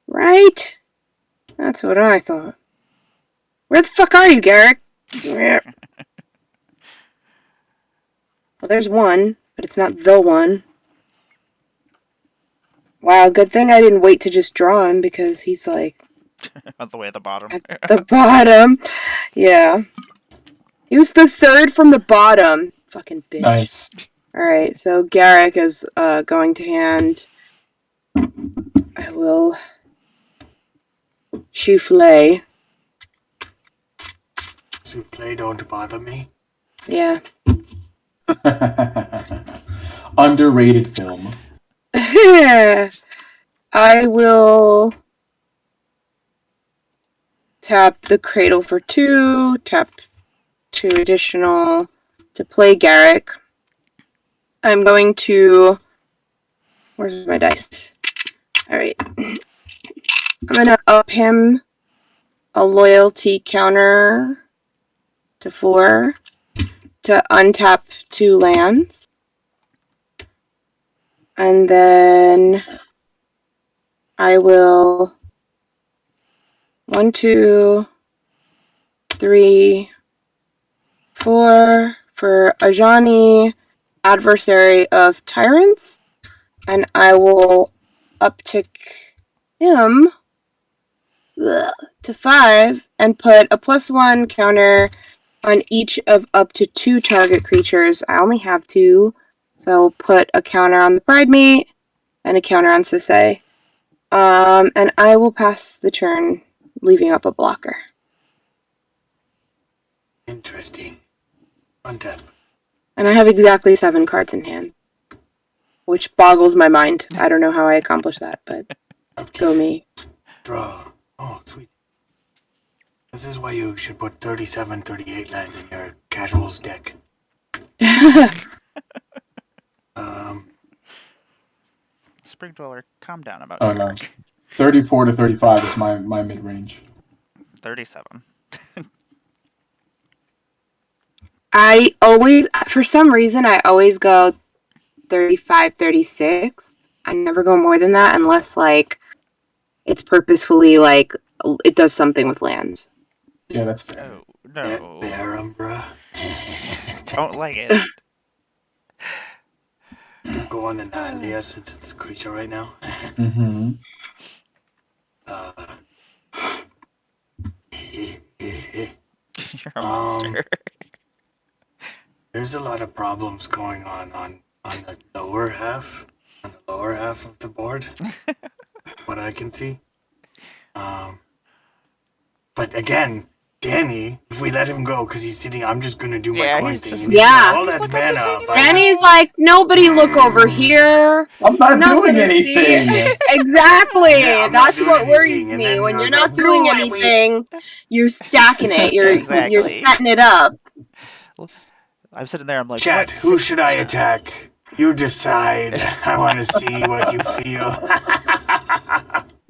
B: right? That's what I thought. Where the fuck are you, Garrick? Yeah. Well, there's one, but it's not the one. Wow, good thing I didn't wait to just draw him because he's like
C: All the way at the bottom.
B: at the bottom. Yeah. He was the third from the bottom. Fucking bitch.
A: Nice.
B: Alright, so Garrick is going to hand. I will souffle.
D: Souffle don't bother me.
B: Yeah.
A: Underrated film.
B: I will tap the cradle for 2, tap 2 additional to play Garrick. I'm going to. Where's my dice? Alright. I'm gonna up him a loyalty counter to 4 to untap 2 lands. And then I will 1, 2, 3, 4 for Ajani, Adversary of Tyrants, and I will uptick him to 5 and put a +1 counter on each of up to 2 target creatures. I only have 2, so I'll put a counter on the Bridemate and a counter on Sisay. And I will pass the turn, leaving up a blocker.
D: Interesting. Untap.
B: And I have exactly 7 cards in hand, which boggles my mind. I don't know how I accomplished that, but go me.
D: Draw. Oh, sweet. This is why you should put 37, 38 lands in your casuals deck.
C: Spring Dweller, calm down about
A: Oh no. 34 to 35 is my mid range.
C: 37.
B: I always, for some reason, I always go 35, 36. I never go more than that unless, like, it's purposefully, like, it does something with lands.
A: Yeah, that's fair.
C: Oh, no.
D: Umbra.
C: Don't like it.
D: It's gonna go on Annihilate since it's a creature right now.
A: Mm-hmm.
C: You're a monster.
D: There's a lot of problems going on the lower half, of the board. What I can see. But again, Danny, if we let him go, because he's sitting, I'm just gonna do my
C: Yeah,
D: coin
C: he's
D: thing.
C: just-
D: And
B: Yeah.
D: all that
C: Look up
D: mana
C: the
D: up.
C: tiny
B: Danny's like, nobody look over here.
A: I'm not
B: Not
A: doing
B: gonna see
A: anything.
B: Exactly.
D: Yeah, I'm not
B: That's
D: doing
B: what worries
D: anything, and
B: me.
D: then
B: When
D: you'll
B: you're
D: go,
B: not doing
D: "Go,
B: anything, you're stacking it. You're
C: Exactly.
B: setting it up.
C: I'm sitting there. I'm like,
D: Chat,
C: what?
D: who
C: 6
D: should I
C: mana?
D: attack? You decide. I want to see what you feel.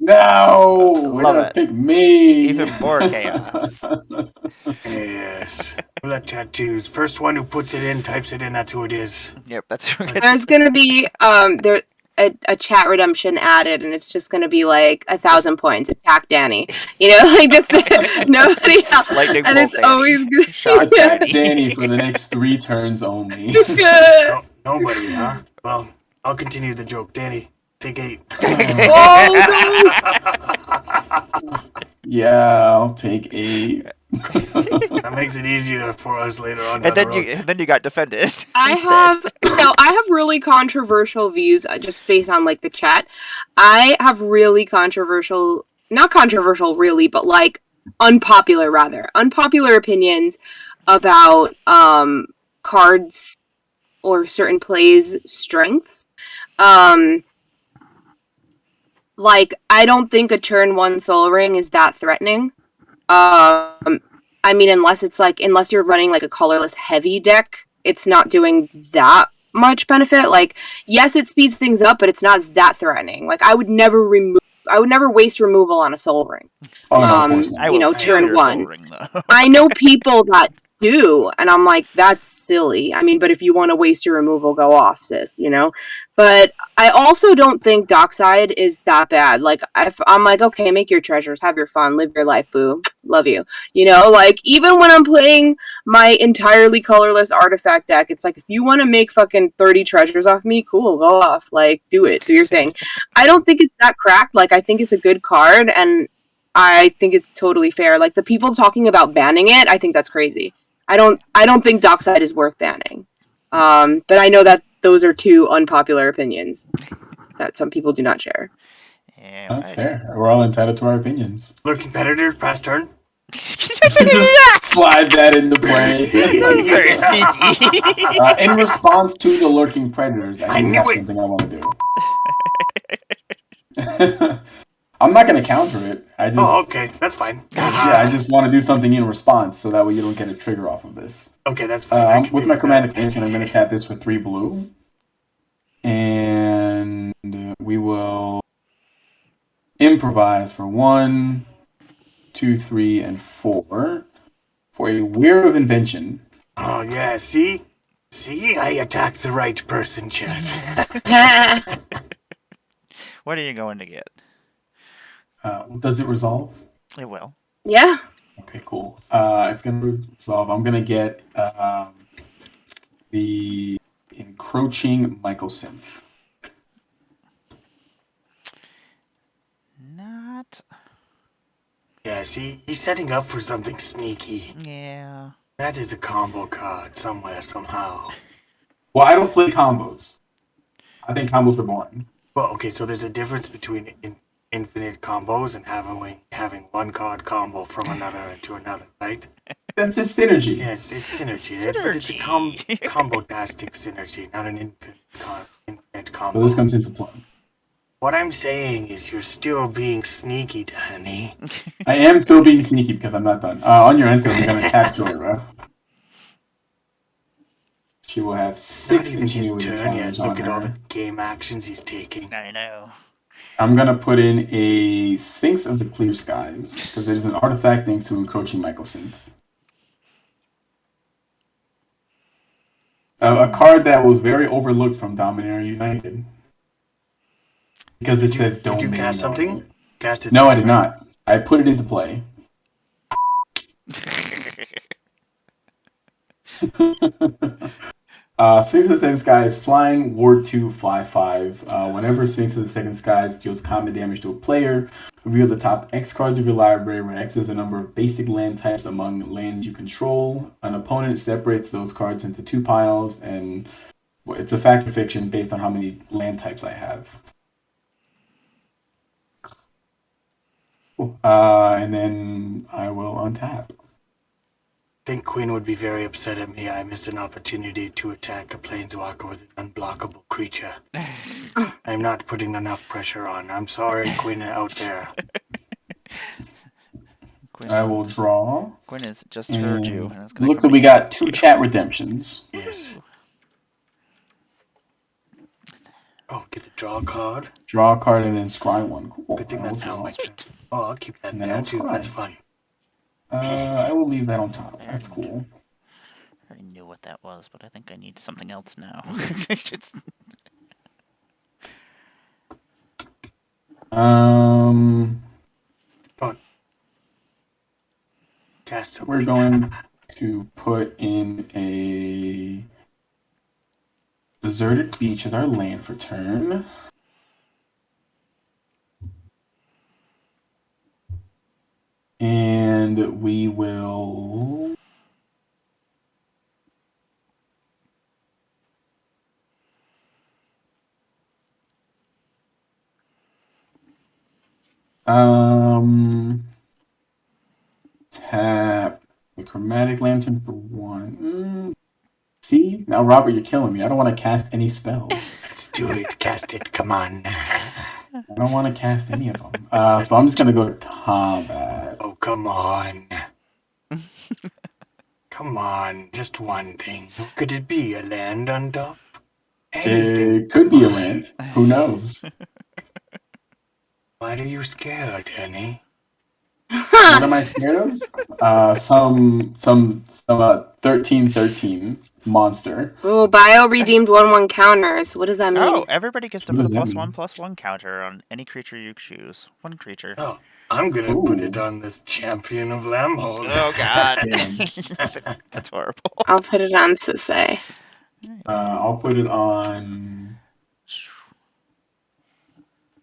A: No, we're
C: Love
A: gonna
C: it.
A: pick me.
C: Even more chaos.
D: Yes. Roulette tattoos. First one who puts it in, types it in, that's who it is.
C: Yep, that's
B: There's gonna be there a chat redemption added, and it's just gonna be like 1,000 points. Attack Danny. You know, like just nobody else.
C: Lightning
B: And
C: bolt
B: it's
C: Danny.
B: always good.
C: Shot
A: Attack
C: Danny.
A: Danny for the next 3 turns only.
D: No, nobody, huh? Well, I'll continue the joke. Danny, take 8.
B: Oh
A: Yeah, I'll take 8.
D: That makes it easier for us later on down
C: And
D: the road.
C: then you got defended.
B: I have really controversial views just based on like the chat. I have really controversial, not controversial really, but like unpopular opinions about cards or certain plays strengths. Like I don't think a turn 1 Soul Ring is that threatening. I mean, unless you're running like a colorless heavy deck, it's not doing that much benefit. Like, yes, it speeds things up, but it's not that threatening. Like, I would never waste removal on a Soul Ring.
A: Oh, no, of course not.
C: I will steal
B: turn
C: your
B: 1.
C: Soul Ring, though.
B: I know people that do, and I'm like, that's silly. I mean, but if you want to waste your removal, go off, sis, you know? But I also don't think Dockside is that bad. Like, I'm like, okay, make your treasures, have your fun, live your life, boo. Love you. You know, like, even when I'm playing my entirely colorless artifact deck, it's like, if you want to make fucking 30 treasures off me, cool, go off. Like, do it, do your thing. I don't think it's that cracked. Like, I think it's a good card, and I think it's totally fair. Like, the people talking about banning it, I think that's crazy. I don't think Dockside is worth banning. But I know that those are 2 unpopular opinions that some people do not share.
C: Yeah,
A: That's fair. We're all entitled to our opinions.
D: Lurking Predator, pass turn.
A: Just slide that into play.
C: Very sneaky.
A: In response to the lurking predators, I do
D: knew
A: have
D: it.
A: something I want to do. I'm not going to counter it.
D: Oh, okay, that's fine.
A: Yeah, I just want to do something in response, so that way you don't get a trigger off of this.
D: Okay, that's fine. I can
A: With
D: do
A: my
D: that.
A: chromatic engine, I'm going to tap this for 3 blue, and we will improvise for 1, 2, 3, and 4 for a Weir of Invention.
D: Oh yeah, see, I attacked the right person, chat.
C: What are you going to get?
A: Does it resolve?
C: It will.
B: Yeah.
A: Okay, cool. It's going to resolve. I'm going to get the Encroaching Mycosynth.
C: Not.
D: Yeah, see, he's setting up for something sneaky.
C: Yeah.
D: That is a combo card somewhere, somehow.
A: Well, I don't play combos. I think combos are boring.
D: Well, okay, so there's a difference between infinite combos and having one card combo from another into another, right?
A: That's just synergy.
D: Yes, it's synergy. But it's a combo-tastic synergy, not an infinite combo.
A: So this comes into play.
D: What I'm saying is you're still being sneaky, Danny.
A: I am still being sneaky because I'm not done. On your end, I'm going to attack Joyra. She will have
D: Not
A: 6
D: even his
A: ingenuity
D: turn yet.
A: counters on
D: Look at all
A: her.
D: the game actions he's taking.
C: I know.
A: I'm going to put in a Sphinx of the Clear Skies because it is an artifact thanks to Encroaching Mycosynth. A card that was very overlooked from Dominaria United. Because it says domain.
D: Did you cast something? Cast it.
A: No, I did not. I put it into play. Sphinx of the Second Sky is flying, Ward 2, 5/5. Whenever Sphinx of the Second Sky deals combat damage to a player, reveal the top X cards of your library, where X is the number of basic land types among lands you control. An opponent separates those cards into 2 piles, and it's a fact or fiction based on how many land types I have. And then I will untap.
D: I think Queen would be very upset at me. I missed an opportunity to attack a planeswalker with an unblockable creature. I'm not putting enough pressure on. I'm sorry, Queen out there.
C: Quinn,
A: I will draw.
C: Quinn has just heard you.
A: And
C: And it's
A: it
C: gonna
A: looks
C: come
A: like we
C: in.
A: got 2 chat redemptions.
D: Yes. Oh, get the draw card.
A: Draw a card and then scry one. Cool.
D: Good thing
A: I will
D: that's not
A: draw.
D: my turn. Oh, I'll keep that
A: And then
D: there
A: I'll
D: too.
A: scry.
D: That's fun.
A: I will leave that on top. That's cool.
C: I already knew what that was, but I think I need something else now. It's-
D: But cast a
A: We're
D: leap.
A: going to put in a deserted beach as our land for turn. And we will tap the chromatic lantern for 1. See? Now, Robert, you're killing me. I don't want to cast any spells.
D: Let's do it. Cast it. Come on.
A: I don't want to cast any of them. So I'm just going to go to combat.
D: Oh, come on. Come on. Just one thing. Could it be a land on top? Anything.
A: It could be a land. Who knows?
D: What are you scared, Danny?
A: What am I scared of? Some 13/13 monster.
B: Oh, bio redeemed 1/1 counters. What does that mean?
C: Oh, everybody gets to
A: What
C: put a
A: does that mean?
C: +1/+1 counter on any creature you choose. One creature.
D: Oh, I'm gonna
A: Ooh.
D: put it on this champion of Lamholes.
C: Oh God,
A: Damn.
C: that's horrible.
B: I'll put it on Sisay.
A: I'll put it on.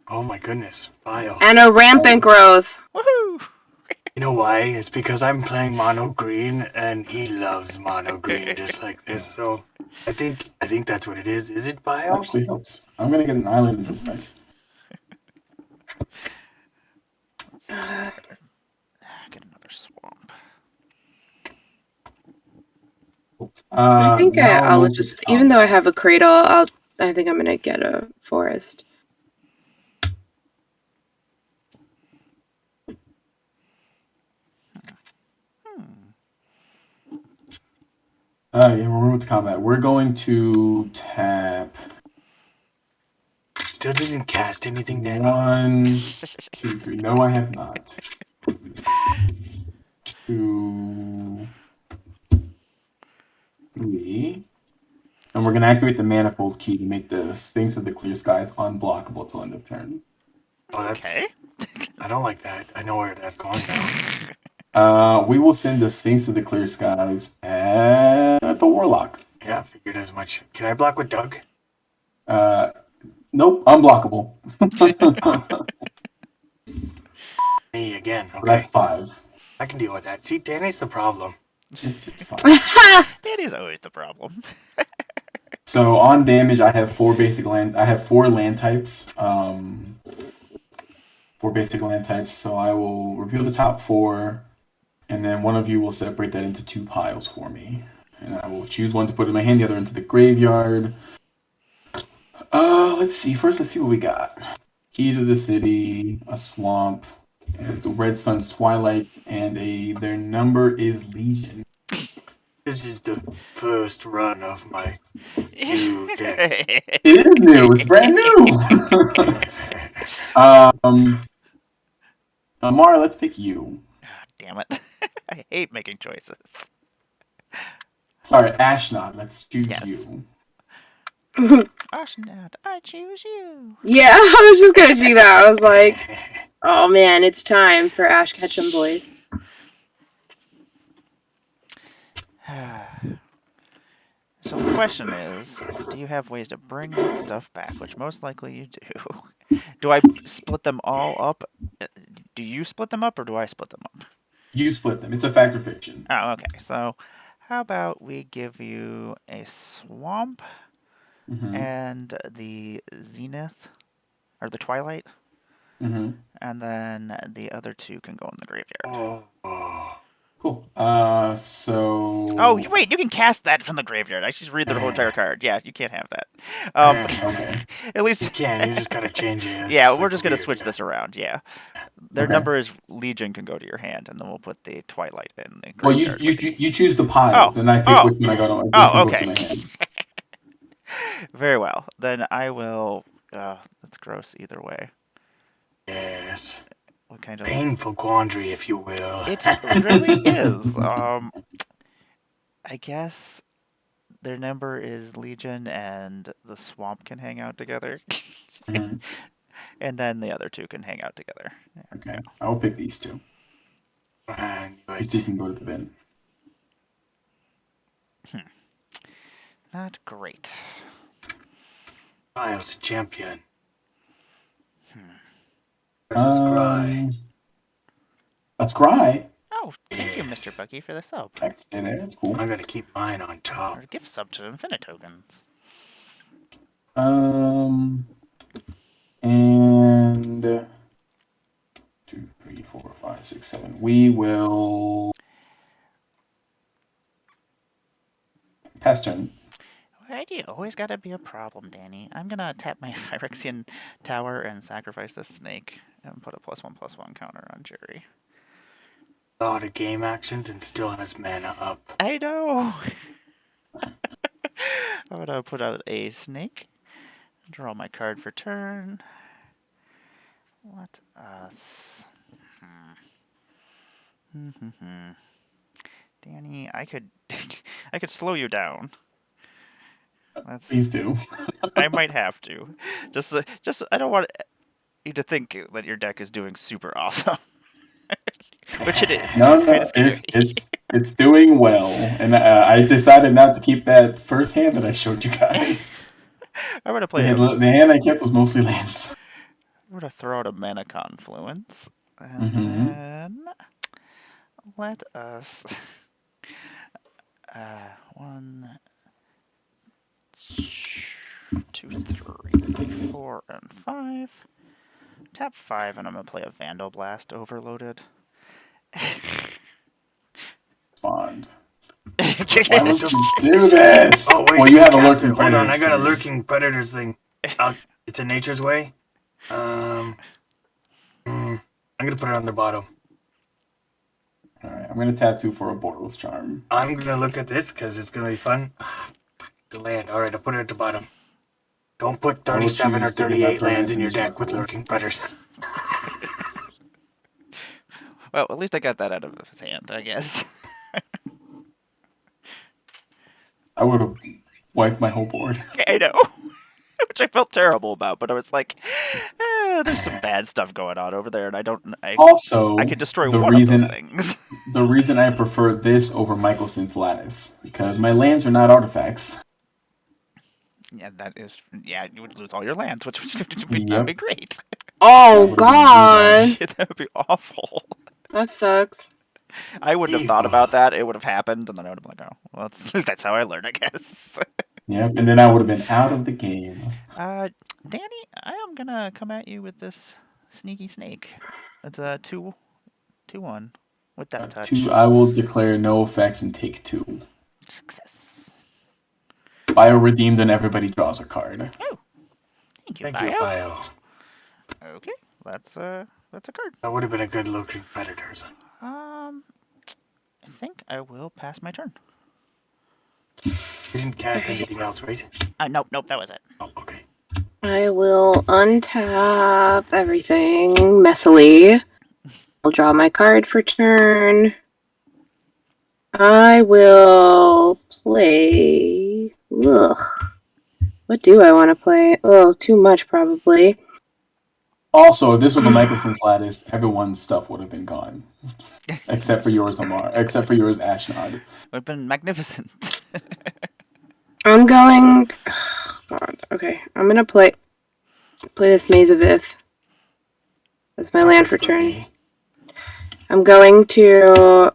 D: Oh my goodness, Bio.
B: And a rampant growth.
C: Woohoo!
D: You know why? It's because I'm playing mono green and he loves mono green just like this. So I think that's what it is. Is it Bio?
A: Actually helps. I'm gonna get an island in the
C: Get another swamp.
B: I think
A: now
B: I'll
A: move
B: just,
A: to
B: even though I
A: combat.
B: have a cradle, I think I'm gonna get a forest.
A: Yeah, we'll move to combat. We're going to tap
D: Still didn't cast anything, Danny.
A: 1, 2, 3. No, I have not. 2, 3. And we're gonna activate the manifold key to make the Sphinx of the Clear Skies unblockable till end of turn.
D: Oh, that's.
C: Okay.
D: I don't like that. I know where that's going now.
A: We will send the Sphinx of the Clear Skies at the Warlock.
D: Yeah, I figured as much. Can I block with Doug?
A: Nope, unblockable.
D: Me again. Okay,
A: That's 5.
D: I can deal with that. See, Danny's the problem.
A: It's 5.
C: That is always the problem.
A: So on damage, I have 4 basic land. I have 4 land types. 4 basic land types. So I will reveal the top 4, and then one of you will separate that into 2 piles for me, and I will choose one to put in my hand, the other into the graveyard. Let's see. First, let's see what we got. Key to the City, a swamp, and the Red Sun's Twilight, and their number is Legion.
D: This is the first run of my new deck.
A: It is new. It's brand new. Amara, let's pick you.
C: Damn it. I hate making choices.
A: Sorry, Ashnod, let's choose
C: Yes.
A: you.
C: Ashnod, I choose you.
B: Yeah, I was just gonna do that. I was like, oh man, it's time for Ash Ketchum boys.
C: So the question is, do you have ways to bring that stuff back? Which most likely you do. Do I split them all up? Do you split them up, or do I split them up?
A: You split them. It's a fact or fiction.
C: Oh, okay. So, how about we give you a swamp
A: Mm-hmm.
C: and the zenith, or the twilight,
A: Mm-hmm.
C: and then the other two can go in the graveyard.
D: Oh.
A: Cool. So.
C: Oh, wait! You can cast that from the graveyard. I just read the whole entire card. Yeah, you can't have that.
A: Okay.
C: At least
D: You can. You just gotta change it.
C: Yeah, we're just gonna switch this around. Yeah, their number is Legion can go to your hand, and then we'll put the Twilight in the
A: Well,
C: graveyard.
A: you choose the piles, and I pick which one I got on. Which one goes to my hand.
C: Very well. Then I will. That's gross either way.
D: Yes.
C: What kind of
D: Painful quandary, if you will.
C: It really is. I guess their number is Legion, and the Swamp can hang out together,
A: Mm-hmm.
C: and then the other two can hang out together.
A: Okay, I will pick these two.
D: And
A: These two can go to the bin.
C: Not great.
D: Miles a champion. Versus Cry.
A: That's Cry.
C: Oh, thank you,
D: Yes.
C: Mr. Bucky, for the sub.
A: I can stay there. That's cool.
D: I'm gonna keep mine on top.
C: Or gift sub to Infinite Tokens.
A: And 2, 3, 4, 5, 6, 7. We will pass turn.
C: Why do you always gotta be a problem, Danny? I'm gonna tap my Phyrexian tower and sacrifice the snake and put a +1/+1 counter on Jerry.
D: A lot of game actions and still has mana up.
C: I know! I'm gonna put out a snake. Draw my card for turn. Let us... Danny, I could I could slow you down.
A: Please do.
C: I might have to. Just I don't want you to think that your deck is doing super awesome. Which it is.
A: No, it's doing well, and I decided not to keep that first hand that I showed you guys.
C: I'm gonna play.
A: The hand I kept was mostly lands.
C: I'm gonna throw out a mana confluence, and then let us 1, 2, 3, 4, and 5. Tap 5, and I'm gonna play a Vandal Blast overloaded.
A: Bond. Why would you do this?
D: Oh wait,
A: well, you have a
D: cast
A: lurking
D: it. Hold
A: predator.
D: on, I got a lurking predators thing. It's a Nature's Way. I'm gonna put it on the bottom.
A: All right, I'm gonna tap 2 for a Boros Charm.
D: I'm gonna look at this because it's gonna be fun. The land. All right, I'll put it at the bottom. Don't put 37 or 38 lands in your deck with lurking predators.
C: Well, at least I got that out of his hand, I guess.
A: I would have wiped my whole board.
C: I know. Which I felt terrible about, but I was like, there's some bad stuff going on over there, and I could destroy one of those things.
A: The reason I prefer this over Mycosynth Lattice, because my lands are not artifacts.
C: Yeah, you would lose all your lands, which would be great.
B: Oh, God.
C: That would be awful.
B: That sucks.
C: I wouldn't have thought about that. It would have happened, and then I would have been like, oh, well, that's how I learn, I guess.
A: Yep, and then I would have been out of the game.
C: Danny, I am going to come at you with this sneaky snake. It's a 2/1 with that touch.
A: 2, I will declare no effects and take 2.
C: Success.
A: Bio redeemed and everybody draws a card.
C: Oh, thank you,
D: Thank you, Bio.
C: Okay, that's a card.
D: That would have been a good lurking predators.
C: I think I will pass my turn.
D: You didn't cast anything else, right?
C: Nope, that was it.
D: Oh, okay.
B: I will untap everything messily. I'll draw my card for turn. I will play... Ugh. What do I want to play? Oh, too much probably.
A: Also, if this was a Mycosynth Lattice, everyone's stuff would have been gone. Except for yours, Amar. Except for yours, Ashnod.
C: Would have been magnificent.
B: going. Oh, God. Okay, I'm gonna play this Maze of Ith as my land for turn.
D: Me.
B: I'm going to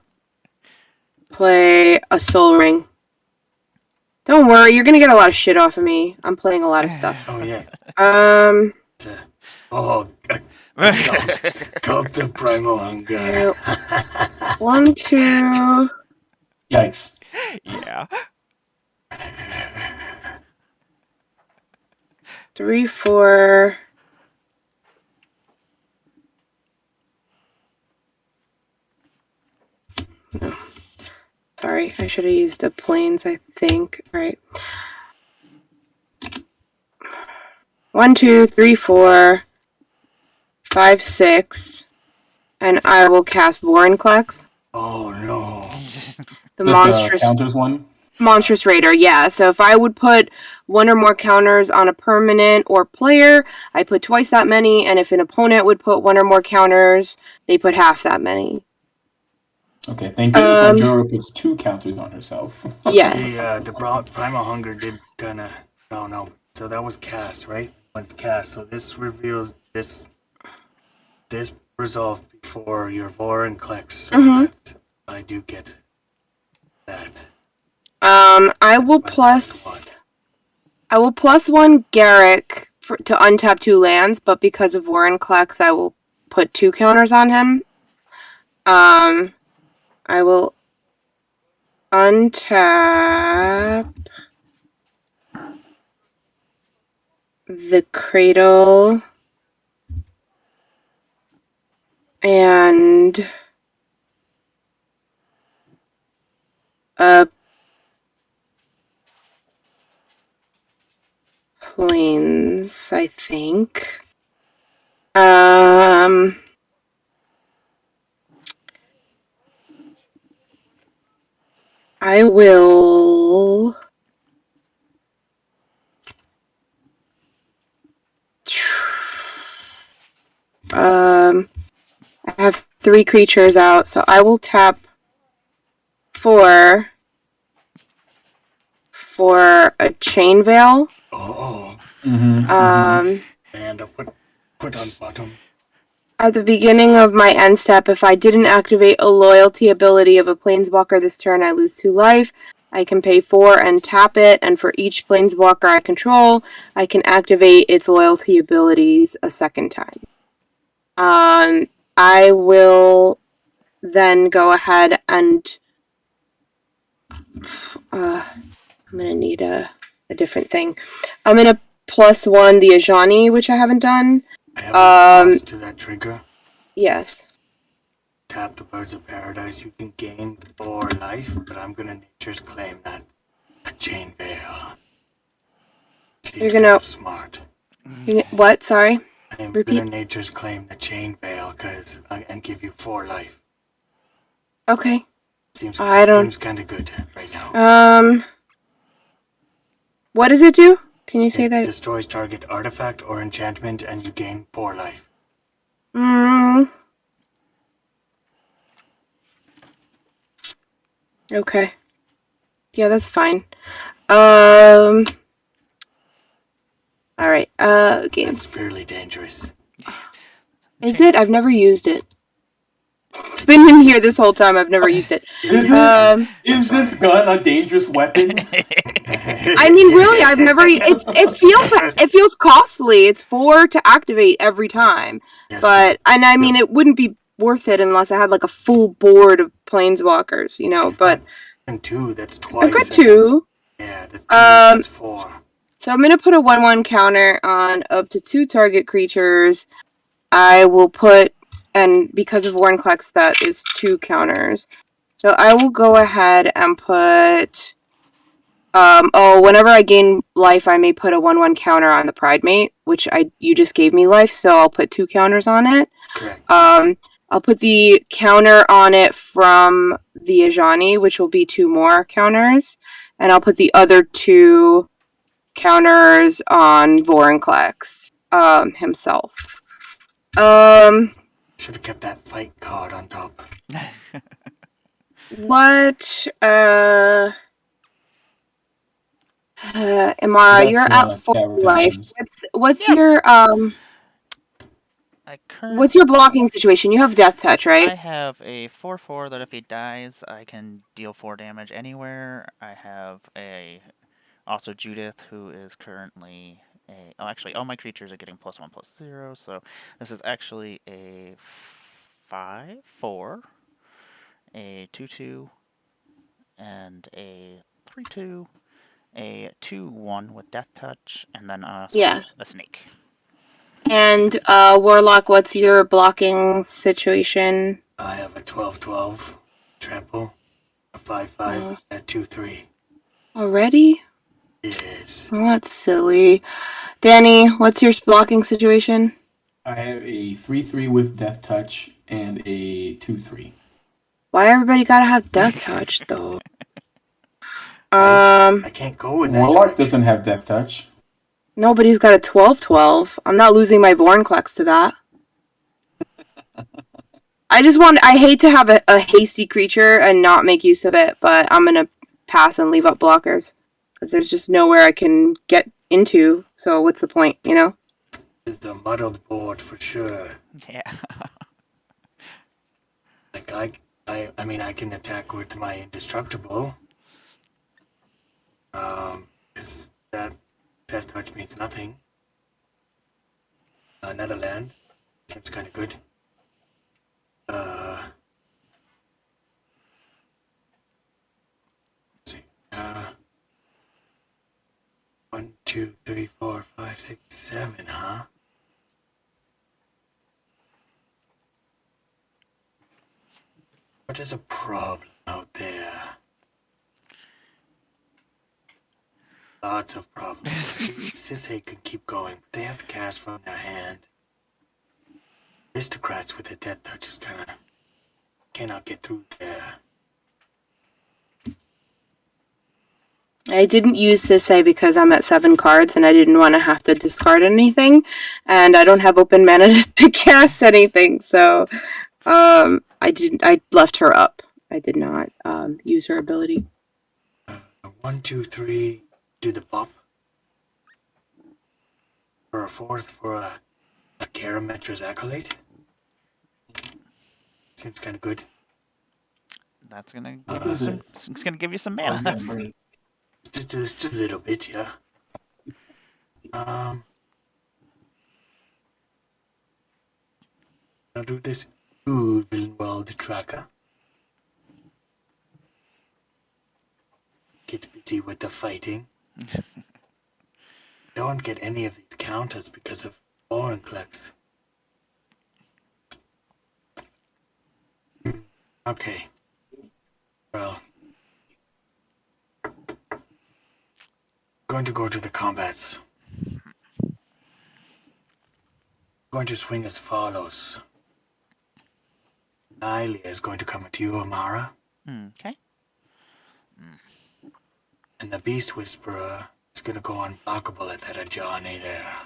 B: play a Soul Ring. Don't worry, you're gonna get a lot of shit off of me. I'm playing a lot of stuff.
D: Oh yeah. Oh, cult of primal hunger.
B: 1, 2.
A: Yikes.
C: Yeah.
B: 3, 4. No. Sorry, I should have used the planes, I think. Alright. 1, 2, 3, 4, 5, 6. And I will cast Vorinclex.
D: Oh no.
B: The monstrous
A: counters one?
B: Monstrous Raider, yeah. So if I would put one or more counters on a permanent or player, I put twice that many, and if an opponent would put one or more counters, they put half that many.
A: Okay, thank goodness my Jura puts 2 counters on herself.
B: Yes.
D: The primal hunger did kinda. No. So that was cast, right? When it's cast, so this reveals this resolved before your Vorinclex, so that I do get that.
B: I will plus 1 Garrick to untap 2 lands, but because of Vorinclex, I will put 2 counters on him. I will untap the Cradle and Plains, I think. I will I have 3 creatures out, so I will tap 4 for a Chain Veil.
D: Oh.
A: Mm-hmm.
D: And I'll put on bottom.
B: At the beginning of my end step, if I didn't activate a loyalty ability of a Planeswalker this turn, I lose 2 life. I can pay 4 and tap it, and for each Planeswalker I control, I can activate its loyalty abilities a second time. I will then go ahead and I'm gonna need a different thing. I'm gonna +1 the Ajani, which I haven't done.
D: I have a response to that trigger.
B: Yes.
D: Tap the Birds of Paradise. You can gain 4 life, but I'm gonna Nature's Claim that. A Chain Veil. Seems
B: You're gonna
D: kind of smart.
B: What? Sorry.
D: I'm
B: Repeat.
D: gonna Nature's Claim the Chain Veil and give you 4 life.
B: Okay.
D: Seems kind of good right now.
B: What does it do? Can you say that?
D: Destroys target artifact or enchantment, and you gain 4 life.
B: Okay. Yeah, that's fine. All right. Game.
D: That's fairly dangerous.
B: Is it? I've never used it. It's been in here this whole time. I've never used it.
A: Is this gun a dangerous weapon?
B: I mean, really, I've never. It feels costly. It's 4 to activate every time,
D: Yes,
B: I mean, it wouldn't be worth it unless I had like a full board of planeswalkers, you know. But
D: and 2, that's twice.
B: I've got 2.
D: Yeah, that's 4.
B: So I'm gonna put a 1/1 counter on up to 2 target creatures. I will put, and because of Warnclex, that is 2 counters. So I will go ahead and put. Whenever I gain life, I may put a 1/1 counter on the Pride Mate, which you just gave me life, so I'll put 2 counters on it.
D: Correct.
B: I'll put the counter on it from the Ajani, which will be 2 more counters, and I'll put the other 2 counters on Vorinclex himself.
D: Should have kept that fight card on top.
B: What? Imara,
A: That's
B: you're
A: one
B: at
A: of
B: 4
A: Scourge
B: life.
A: items.
B: What's
C: Yeah.
B: your
C: I
B: what's your blocking situation? You have death touch,
C: I
B: right?
C: have a 4/4 that if he dies, I can deal 4 damage anywhere. I have also Judith, who is currently actually all my creatures are getting +1/+0, so this is actually a 5/4, a 2/2, and a 3/2, a 2/1 with death touch, and then also
B: Yeah.
C: a snake.
B: And Warlock, what's your blocking situation?
D: I have a 12/12 trample, a 5/5, and a 2/3.
B: Already?
D: Yes.
B: Well, that's silly. Danny, what's your blocking situation?
A: I have a 3/3 with Death Touch and a 2/3.
B: Why everybody gotta have death touch though?
D: I can't go in that
A: Warlock
D: direction.
A: doesn't have Death Touch.
B: Nobody's got a 12/12. I'm not losing my Vornclex to that. I hate to have a hasty creature and not make use of it, but I'm gonna pass and leave up blockers. Because there's just nowhere I can get into, so what's the point, you know?
D: Is the muddled board for sure.
C: Yeah.
D: Like I mean I can attack with my indestructible. Because that test touch means nothing. Netherland seems kind of good. Let's see. 1, 2, 3, 4, 5, 6, 7, huh? What is a problem out there? Lots of problems. Sisay can keep going, but they have to cast from their hand. Aristocrats with a death touch is kind of cannot get through there.
B: I didn't use Sisay because I'm at 7 cards and I didn't want to have to discard anything, and I don't have open mana to cast anything, so I left her up. I did not use her ability.
D: 1, 2, 3, do the bop. For a 4th for a Karametra's Acolyte. Seems kind of good.
C: That's gonna give you some. It's gonna give you some mana.
D: Just a little bit, yeah. I'll do this Udelwald tracker. Get busy with the fighting. Don't get any of these counters because of Vorinclex. Okay. Well. Going to go to the combats. Going to swing as follows. Nylia is going to come at you, Amara.
C: Okay.
D: And the Beast Whisperer is going to go unblockable at that Ajani there.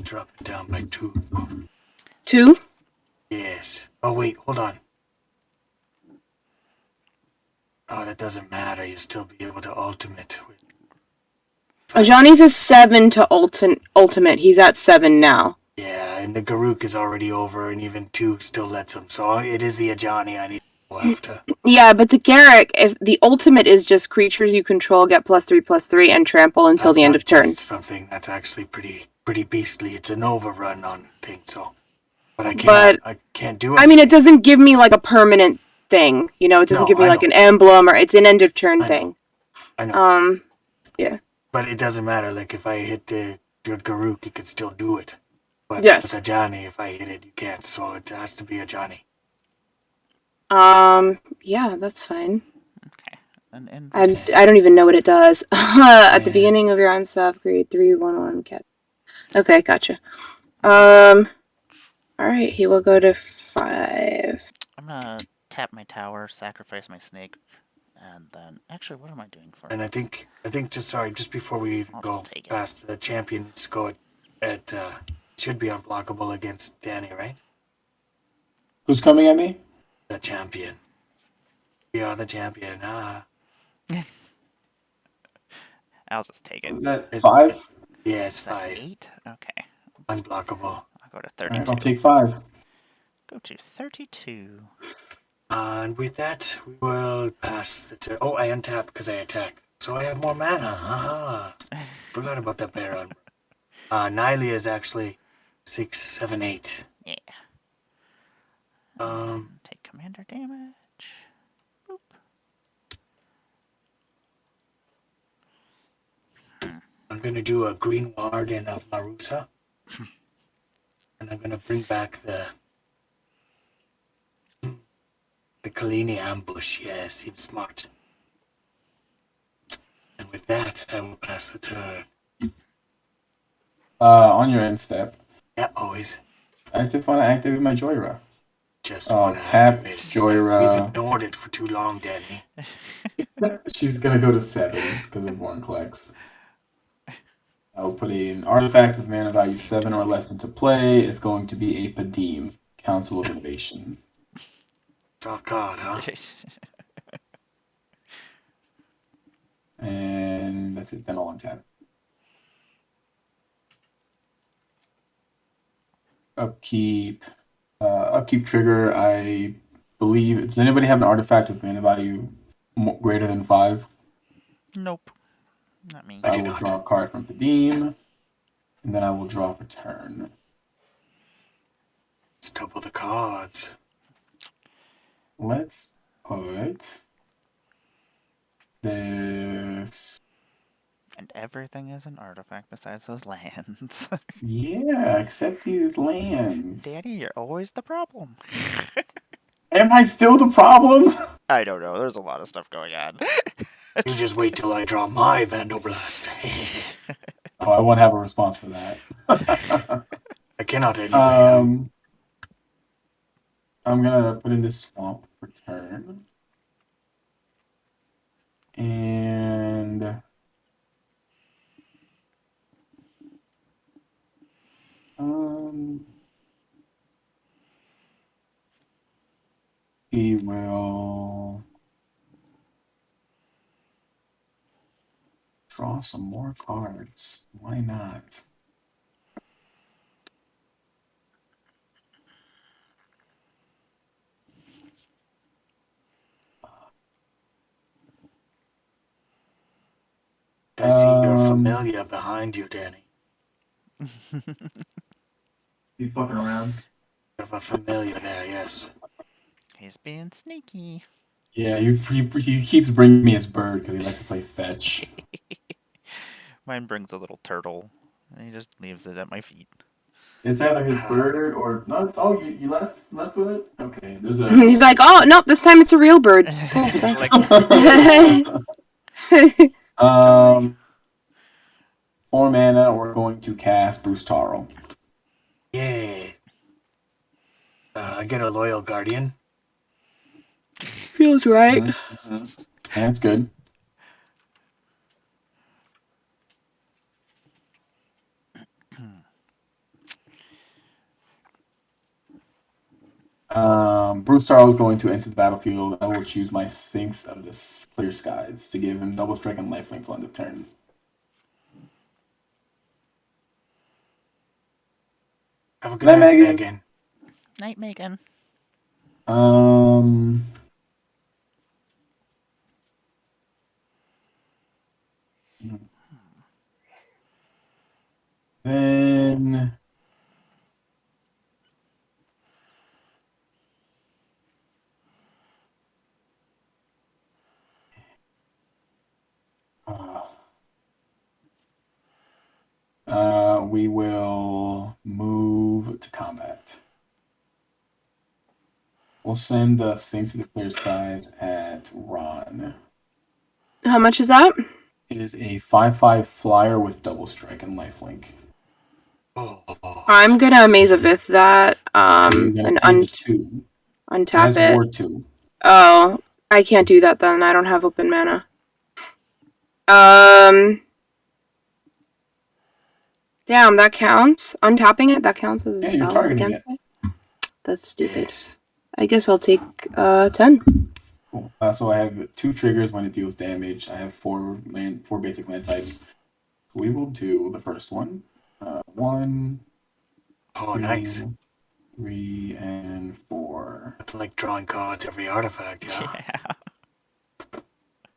D: Drop it down by 2.
B: 2?
D: Yes. Oh, wait, hold on. Oh, that doesn't matter. You'll still be able to ultimate.
B: Ajani's a 7 to ultimate. He's at 7 now.
D: Yeah, and the Garuk is already over, and even 2 still lets him. So it is the Ajani I need to go after.
B: Yeah, but the Garruk, if the ultimate is just creatures you control get +3/+3 and trample until the end of turn.
D: That's something that's actually pretty beastly. It's an overrun on thing, so. But I can't do it.
B: I mean, it doesn't give me like a permanent thing. You know, it doesn't give me like an emblem or it's an end of turn thing.
D: I know.
B: Yeah.
D: But it doesn't matter. Like if I hit the Garuk, you can still do it. But
B: yes.
D: with a Johnny, if I hit it, you can't. So it has to be a Johnny.
B: Yeah, that's fine.
C: Okay.
B: I don't even know what it does. At the beginning of your unstop, grade 3/1/1 cat. Okay, gotcha. Alright, he will go to 5.
C: I'm gonna tap my tower, sacrifice my snake, and then actually, what am I doing for?
D: And I think just before we even go past the champions, go at should be unblockable against Danny, right?
A: Who's coming at me?
D: The champion. We are the champion.
C: I'll just take it.
A: Is that 5?
D: Yeah, it's
C: Is that
D: 5.
C: 8? Okay.
D: Unblockable.
C: I'll go to
A: All
C: 32.
A: right, I'll take 5.
C: Go to 32.
D: And with that, we will pass the turn. Oh, I untap because I attack. So I have more mana. Haha. Forgot about that Baron. Niley is actually 6, 7, 8.
C: Yeah.
D: Um,
C: Take commander damage. Boop.
D: I'm going to do a green ward in Marusa. And I'm going to bring back the Kalini ambush. Yeah, seems smart. And with that, I will pass the turn.
A: On your end step,
D: Yeah, always.
A: I just want to activate my Joyra.
D: Just
A: Oh,
D: want to
A: tap
D: activate it.
A: Joyra.
D: We've ignored it for too long, Danny.
A: She's gonna go to 7 because of Warnclex. I will put an artifact with mana value 7 or less into play. It's going to be a Padim, Council of Innovation.
D: Draw card, huh?
A: And that's it, then I'll untap. Upkeep. Upkeep trigger, I believe. Does anybody have an artifact with mana value greater than 5?
C: Nope. Not me.
D: I do
A: will
D: not.
A: draw a card from Padim, and then I will draw for turn.
D: Let's double the cards.
A: Let's put this.
C: And everything is an artifact besides those lands.
A: Yeah, except these lands.
C: Danny, you're always the problem.
A: Am I still the problem?
C: I don't know. There's a lot of stuff going on.
D: You just wait till I draw my Vandal Blast.
A: Oh, I won't have a response for that.
D: I cannot anyway.
A: I'm gonna put in this swamp for turn. And he will draw some more cards. Why not?
D: I see your familiar behind you, Danny.
A: You fucking around?
D: You have a familiar there, yes.
C: He's being sneaky.
A: Yeah, he keeps bringing me his bird because he likes to play fetch.
C: Mine brings a little turtle, and he just leaves it at my feet.
A: It's either his bird or no. Oh, you left with it. Okay, there's a.
B: He's like, oh no, this time it's a real bird.
C: Like,
A: 4 mana. We're going to cast Bruce Tarl.
D: Yeah. I get a Loyal Guardian.
B: Feels right.
A: Mm-hmm. That's good. Bruce Tarl is going to enter the battlefield. I will choose my Sphinx of the Clear Skies to give him double strike and lifelink till end of turn.
D: Have a good night, Megan.
C: Night, Megan.
A: Then we will move to combat. We'll send the Sphinx of the Clear Skies at Ron.
B: How much is that?
A: It is a 5/5 flyer with double strike and lifelink.
B: I'm gonna Amazavith that. And untap it.
A: Ward 2.
B: Oh, I can't do that then. I don't have open mana. Damn, that counts. Untapping it, that counts as a
A: Yeah, you're
B: spell
A: targeting
B: against it. That's stupid.
D: Yes.
B: I guess I'll take 10.
A: Cool. So I have 2 triggers when it deals damage. I have 4 basic land types. We will do the first one. 1,
D: Oh,
A: 2,
D: nice.
A: 3, and 4.
D: Nothing like drawing cards every artifact, yeah?
C: Yeah.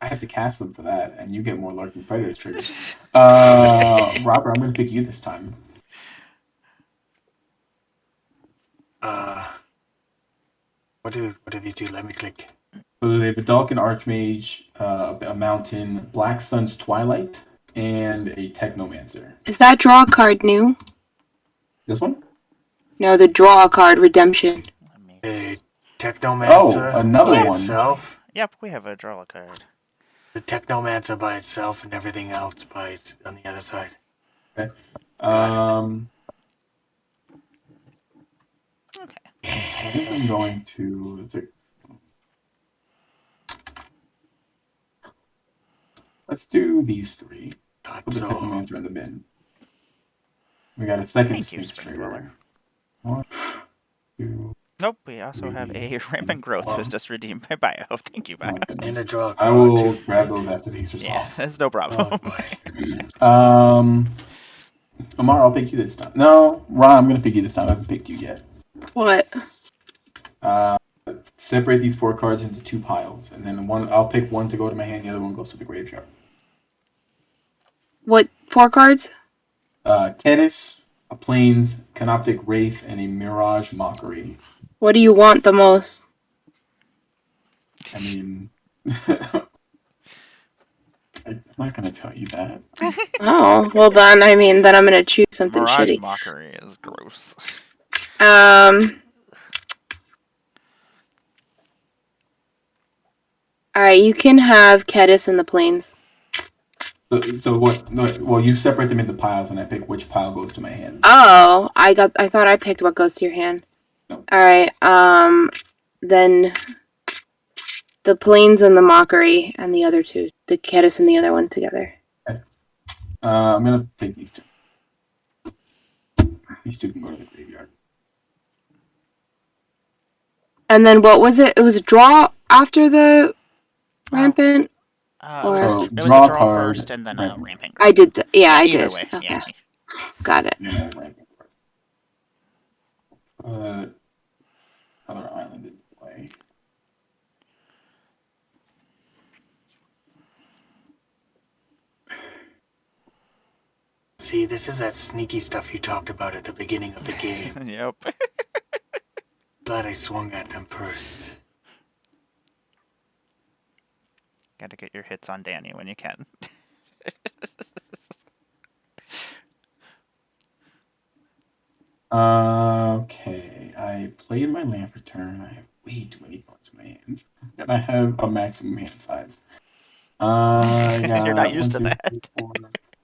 A: I have to cast them for that, and you get more Lurking Predators triggers. Robert, I'm going to pick you this time.
D: What do these do? Let me click.
A: So they have a Dalkin Archmage, a Mountain, Black Sun's Twilight, and a Technomancer.
B: Is that draw card new?
A: This one?
B: No, the draw card redemption.
C: Let me...
D: A Technomancer
A: another
D: by
A: one.
D: itself.
C: Yep, we have a draw a card.
D: The Technomancer by itself and everything else on the other side.
A: Okay.
C: Okay.
A: I think I'm going to... Let's do these 3.
D: Thought
A: Put the
D: so.
A: Technomancer in the bin. We got a second
C: Thank you,
A: sneak
C: Spring
A: trigger.
C: Dweller.
A: 1, 2,
C: Nope, we also have a Rampant Growth was just redeemed by Bio. Thank you, Bio.
A: my goodness.
D: And a draw
A: I
D: card.
A: will grab those after these are
C: Yeah,
A: solved.
C: that's no problem.
D: Oh boy.
A: Amar, I'll pick you this time. No, Ron, I'm going to pick you this time. I haven't picked you yet.
B: What?
A: Separate these 4 cards into 2 piles, and then I'll pick one to go to my hand, the other one goes to the graveyard.
B: What 4 cards?
A: Kedis, a Plains, Canoptic Wraith, and a Mirage Mockery.
B: What do you want the most?
A: I mean, I'm not going to tell you that.
B: Oh, well then, then I'm gonna choose something
C: Mirage
B: shitty.
C: Mockery is gross.
B: Alright, you can have Kedis in the plains.
A: So what? No, well, you separate them into piles, and I pick which pile goes to my hand.
B: Oh, I thought I picked what goes to your hand.
A: No.
B: Alright, then the plains and the mockery and the other 2. The Kedis and the other one together.
A: I'm going to take these 2. These 2 can go to the graveyard.
B: And then what was it? It was a draw after the rampant? Or-
C: It
A: So,
C: was
A: draw
C: a draw
A: card,
C: first and then
A: rampant.
C: Rampant
B: I did I
C: Either
B: did.
C: way,
B: Okay.
C: yeah.
B: Got it.
A: Yeah, other island in play.
D: See, this is that sneaky stuff you talked about at the beginning of the game.
C: Yep.
D: Glad I swung at them first.
C: Gotta get your hits on Danny when you can.
A: Okay, I played my land for turn. I have way too many cards in my hand, and I have a maximum hand size. I got
C: You're not used
A: 1,
C: to
A: 2,
C: that.
A: 3, 4,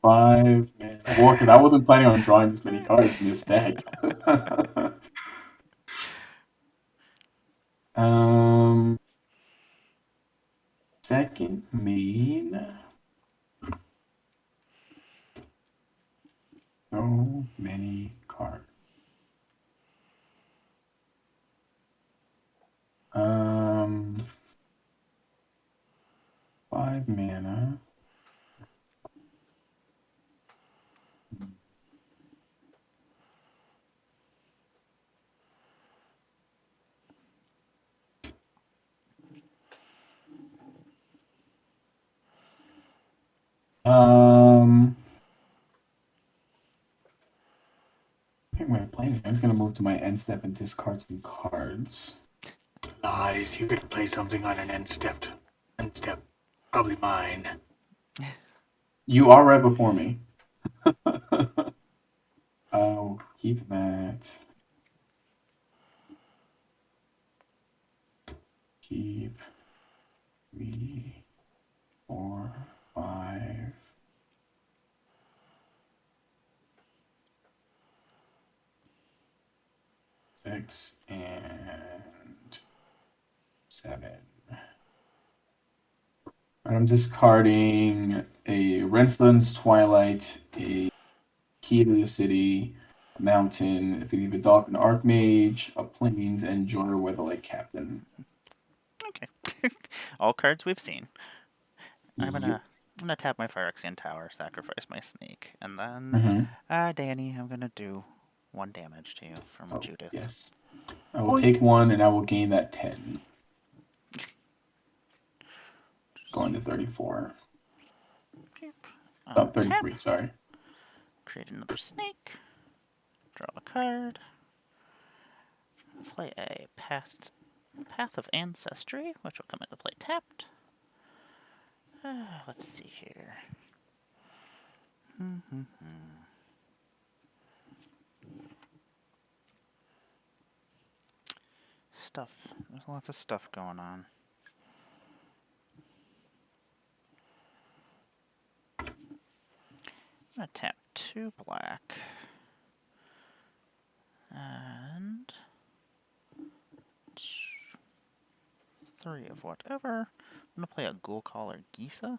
A: 5. Man. Well, because I wasn't planning on drawing this many cards in this deck. Second main. So many cards. 5 mana. I think when I'm playing, I'm just gonna move to my end step and discard some cards.
D: Lies. You could play something on an end step. End step. Probably mine.
A: You are right before me. I'll keep that. Keep 3, 4, 5. Six and 7. I'm discarding a Rensland's Twilight, a Key to the City, a Mountain, if you leave a Dolphin Archmage, a Plains, and Joy Weatherlight Captain.
C: Okay. All cards we've seen. I'm
A: Yep.
C: gonna tap my Phyrexian Tower, sacrifice my snake, and then
A: Mhm.
C: Danny, I'm gonna do 1 damage to you from
A: Oh,
C: Judith.
A: yes. I will take 1, and I will gain that 10. Going to 34. Oh,
C: Tap,
A: 33, sorry.
C: create another snake, draw a card, play a Path of Ancestry, which will come into play tapped. Let's see here. Stuff. There's lots of stuff going on. I'm gonna tap 2 black. And 3 of whatever. I'm gonna play a Ghoul Caller Gisa.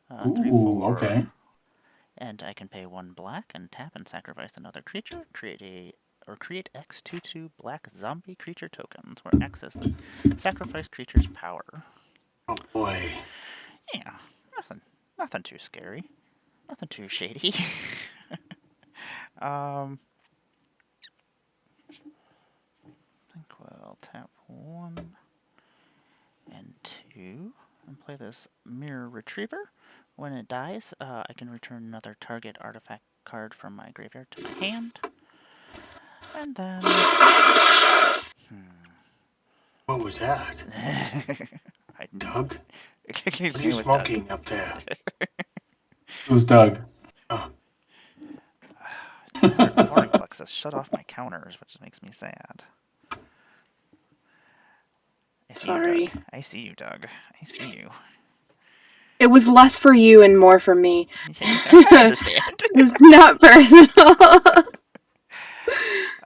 C: 3,
A: Ooh,
C: 4.
A: okay.
C: And I can pay 1 black and tap and sacrifice another creature. Create X22 black zombie creature tokens, where X is the sacrifice creature's power.
D: Oh boy.
C: Yeah, nothing too scary. Nothing too shady. I think we'll tap 1 and 2 and play this Mirror Retriever. When it dies, I can return another target artifact card from my graveyard to my hand. And then...
D: What was that? Doug? What are you smoking up there?
A: It was Doug.
D: Oh.
C: Vornplex has shut off my counters, which makes me sad.
B: Sorry.
C: Doug. I see you, Doug. I see you.
B: It was less for you and more for me.
C: I understand.
B: It's not personal.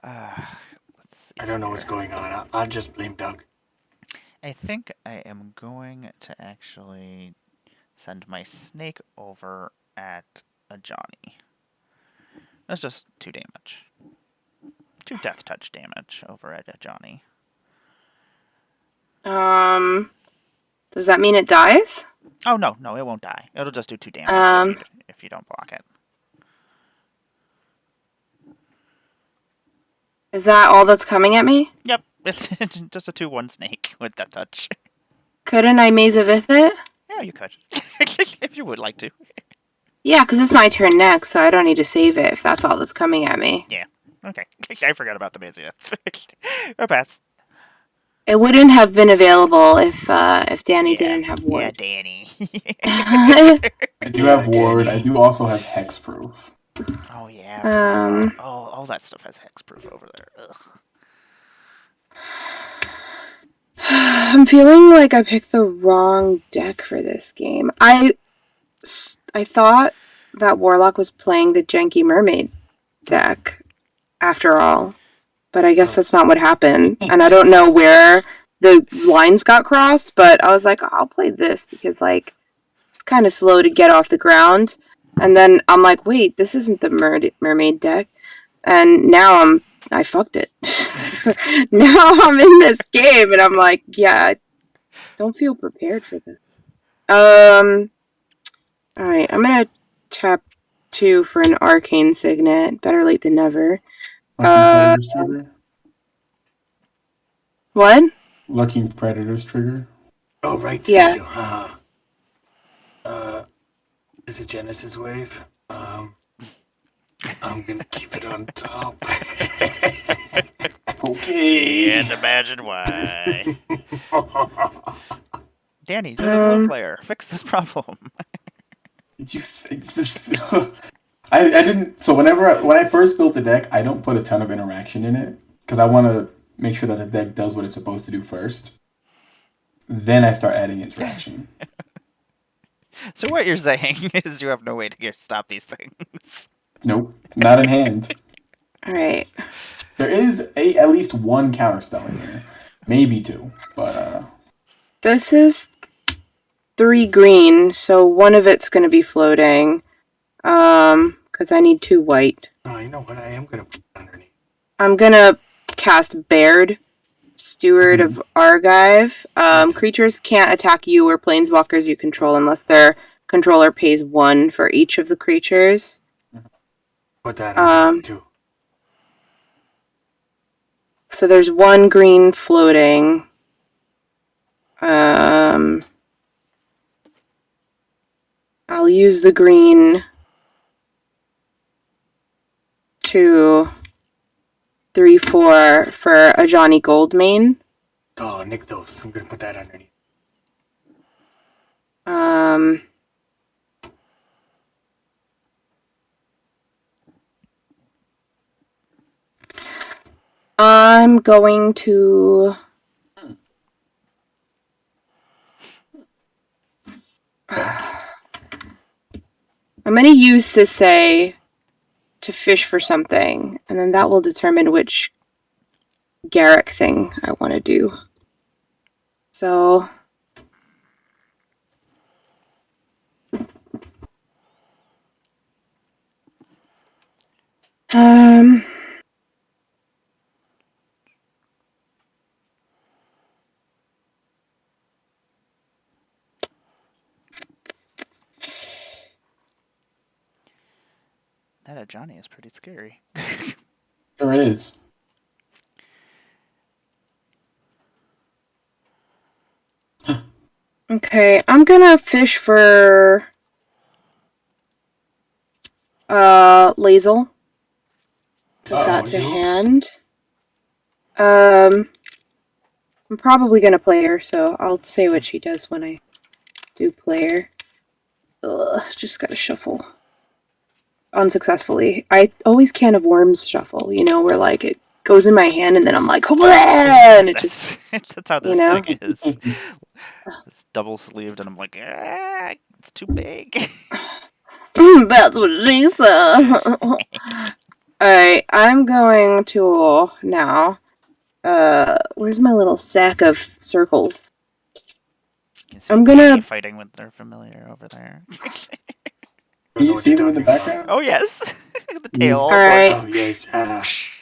C: Let's see.
D: I don't know what's going on. I'll just blame Doug.
C: I think I am going to actually send my snake over at a Johnny. That's just 2 damage. 2 death touch damage over at a Johnny.
B: Does that mean it dies?
C: Oh, no, it won't die. It'll just do 2 damage if you don't block it.
B: Is that all that's coming at me?
C: Yep, it's just a 2/1 snake with that touch.
B: Couldn't I Maze of Ith it?
C: Yeah, you could. If you would like to.
B: Yeah, because it's my turn next, so I don't need to save it if that's all that's coming at me.
C: Yeah, okay. I forgot about the Mazia. Or pass.
B: It wouldn't have been available if Danny didn't have Ward.
C: Yeah, Danny.
A: I do have Ward. I do also have Hexproof.
C: Oh, yeah. All that stuff has hexproof over there. Ugh.
B: I'm feeling like I picked the wrong deck for this game. I thought that Warlock was playing the Janky Mermaid deck, after all. But I guess that's not what happened. And I don't know where the lines got crossed, but I was like, I'll play this because, like, it's kind of slow to get off the ground. And then I'm like, wait, this isn't the mermaid deck. And now I fucked it. Now I'm in this game, and I'm like, yeah, I don't feel prepared for this. Alright, I'm gonna tap 2 for an Arcane Signet. Better late than never.
A: Predator's trigger?
B: What?
A: Looking Predator's trigger?
D: Oh, right.
B: Yeah.
D: Is it Genesis Wave? I'm gonna keep it on top.
A: Okay.
C: Can't imagine why. Danny, you're the blue player. Fix this problem.
A: Did you think this? I didn't. So when I first built the deck, I don't put a ton of interaction in it because I want to make sure that the deck does what it's supposed to do first. Then I start adding interaction.
C: So what you're saying is you have no way to stop these things.
A: Nope, not in hand.
B: All right.
A: There is at least 1 counterspell in here, maybe 2, but
B: This is 3 green, so one of it's going to be floating. Because I need 2 white.
D: Oh, you know what? I am gonna put it underneath.
B: I'm going to cast Baird Steward of Argive. Creatures can't attack you or planeswalkers you control unless their controller pays 1 for each of the creatures.
D: Put that on too.
B: So there's 1 green floating. I'll use the green 2, 3, 4 for a Johnny Goldmane.
D: Oh, nick those. I'm gonna put that underneath.
B: I'm going to... I'm going to use Sisay to fish for something, and then that will determine which Garrick thing I want to do. So...
C: That Johnny is pretty scary.
A: Sure is.
B: Okay, I'm gonna fish for Lazel. Put that to hand. I'm probably gonna play her, so I'll say what she does when I do play her. Ugh, just gotta shuffle. Unsuccessfully. I always Can of Worms shuffle, you know, where like it goes in my hand and then I'm like, and it just,
C: That's how this deck is. It's double sleeved, and I'm like, it's too big.
B: that's what she said. Alright, I'm going to now. Where's my little sack of circles? I'm gonna
C: fighting with their familiar over there.
A: Can you see them in the background?
C: Oh yes, the tail.
B: All right.
D: Oh, yes.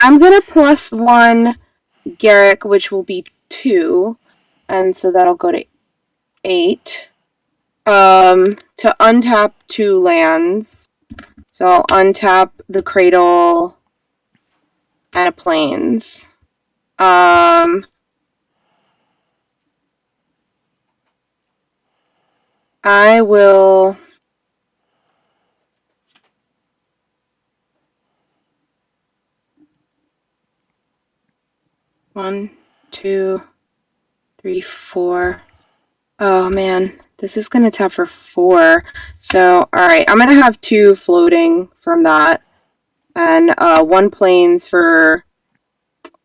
B: I'm gonna +1 Garrick, which will be 2, and so that'll go to 8. To untap 2 lands, so I'll untap the Cradle and a Plains. I will. One, 2, 3, 4. Oh man, this is gonna tap for 4. So, alright, I'm gonna have 2 floating from that. And 1 plains for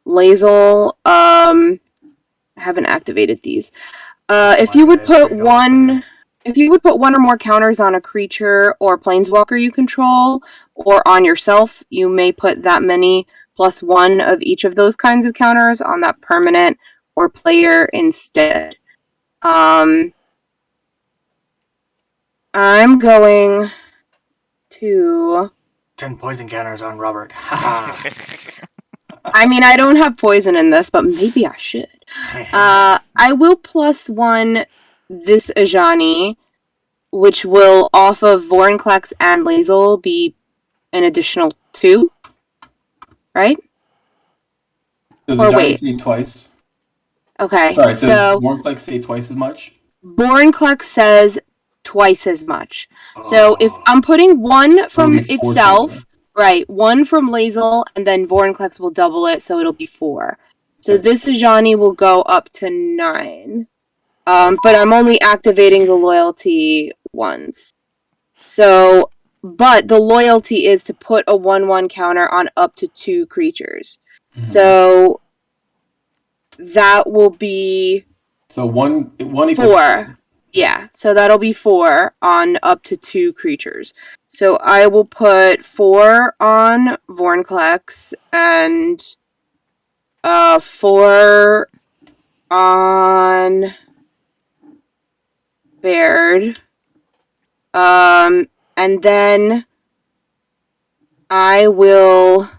B: Lazel. I haven't activated these. If you would put 1 or more counters on a creature or planeswalker you control, or on yourself, you may put that many +1 of each of those kinds of counters on that permanent or player instead. I'm going to...
D: 10 poison counters on Robert. Haha.
B: I mean, I don't have poison in this, but maybe I should. I will +1 this Ajani, which will, off of Vorinclex and Lazel, be an additional 2. Right?
A: Does
B: Or
A: Ajani
B: wait.
A: say twice?
B: Okay,
A: Sorry,
B: so...
A: does Vorinclex say twice as much?
B: Vorinclex says twice as much. So if I'm putting 1 from
A: It'll be 4
B: itself,
A: total.
B: right, 1 from Lazel, and then Vorinclex will double it, so it'll be 4. So
A: Okay.
B: this Ajani will go up to 9. But I'm only activating the loyalty once. So, but the loyalty is to put a 1/1 counter on up to 2 creatures.
A: Mhm.
B: So that will be
A: So one equals
B: 4. Yeah, so that'll be 4 on up to 2 creatures. So I will put 4 on Vorinclex and 4 on Baird. And then I will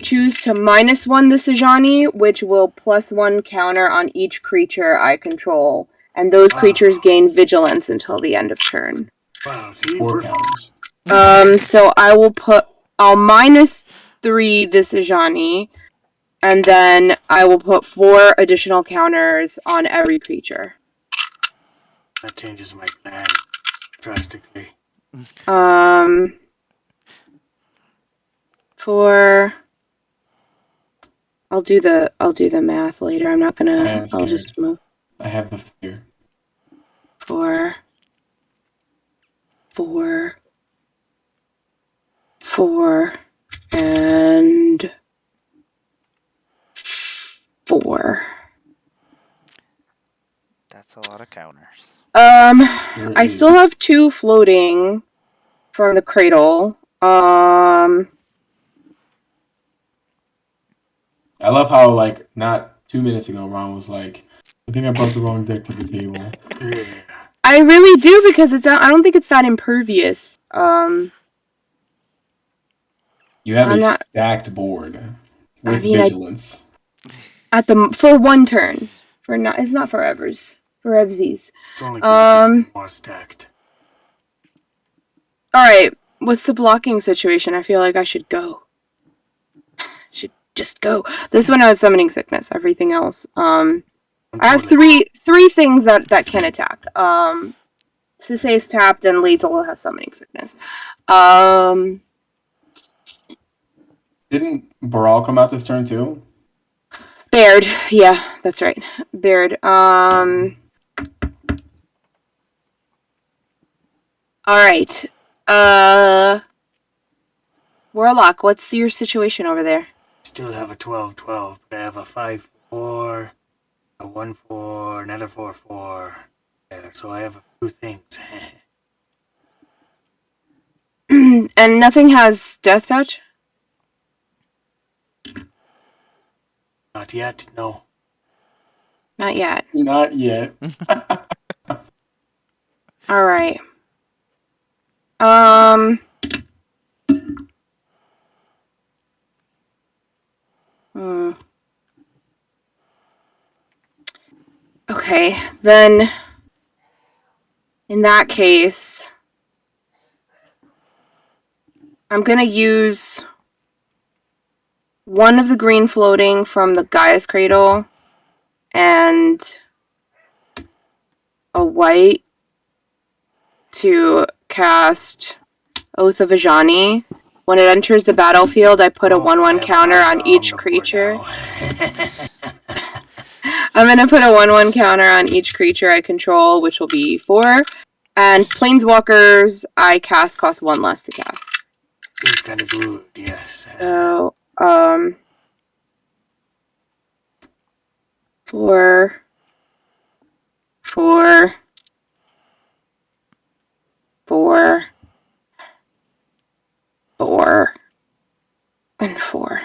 B: choose to -1 the Sejani, which will +1 counter on each creature I control, and those creatures gain vigilance until the end of turn.
D: Wow, see,
A: 4
D: we're
A: counters.
B: So I'll -3 the Sejani, and then I will put 4 additional counters on every creature.
D: that changes my plan drastically.
B: I'll do the math later. I'm not gonna. I'll just move
A: I have the fear.
B: 4, 4, 4, and 4.
C: That's a lot of counters.
B: I still have 2 floating from the cradle.
A: I love how, like, not 2 minutes ago, Ron was like, I think I brought the wrong deck to the table.
D: Yeah.
B: I really do, because I don't think it's that impervious.
A: You have
B: I'm
A: a
B: not-
A: stacked board with
B: mean,
A: vigilance.
B: for 1 turn. It's not forevers. Forevsies.
D: It's only good if it's more stacked.
B: Alright, what's the blocking situation? I feel like I should go. Should just go. This one has summoning sickness. Everything else. I have three things that can attack. Sisei's tapped and Lethal has summoning sickness.
A: Didn't Baral come out this turn too?
B: Baird. Yeah, that's right. Baird. Alright. Warlock, what's your situation over there?
D: Still have a 12-12, but I have a 5-4, a 1-4, another 4-4. There, so I have a few things.
B: And nothing has death touch?
D: Not yet, no.
B: Not yet.
A: Not yet.
B: Alright. Okay, then in that case, I'm gonna use one of the green floating from the Gaia's Cradle and a white to cast Oath of Ajani. When it enters the battlefield, I put a 1/1 counter on each creature. I'm going to put a 1/1 counter on each creature I control, which will be 4. And Planeswalkers, I cast cost 1 less to cast.
D: Seems kind of good, yes.
B: So, 4, 4, 4, 4, and 4.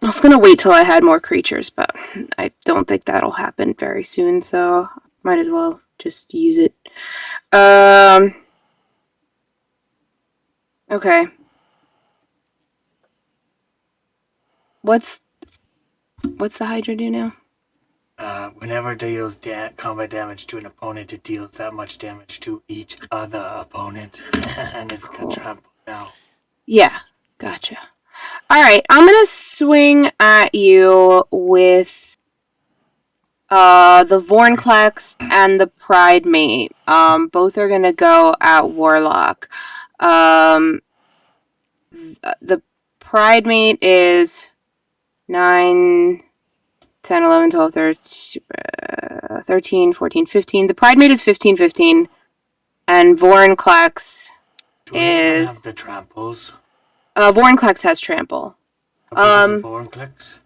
B: I was gonna wait till I had more creatures, but I don't think that'll happen very soon, so might as well just use it. Okay. What's the Hydra do now?
D: Whenever it deals combat damage to an opponent, it deals that much damage to each other opponent. And it's got trample now.
B: Yeah, gotcha. Alright, I'm gonna swing at you with the Vornclex and the Pride Mate. Both are gonna go at Warlock. The Pride Mate is 9, 10, 11, 12, 13, 14, 15. The Pride Mate is 15, 15. And Vornclex
D: is... have the tramples?
B: Vornclex has trample.
D: Vornclex?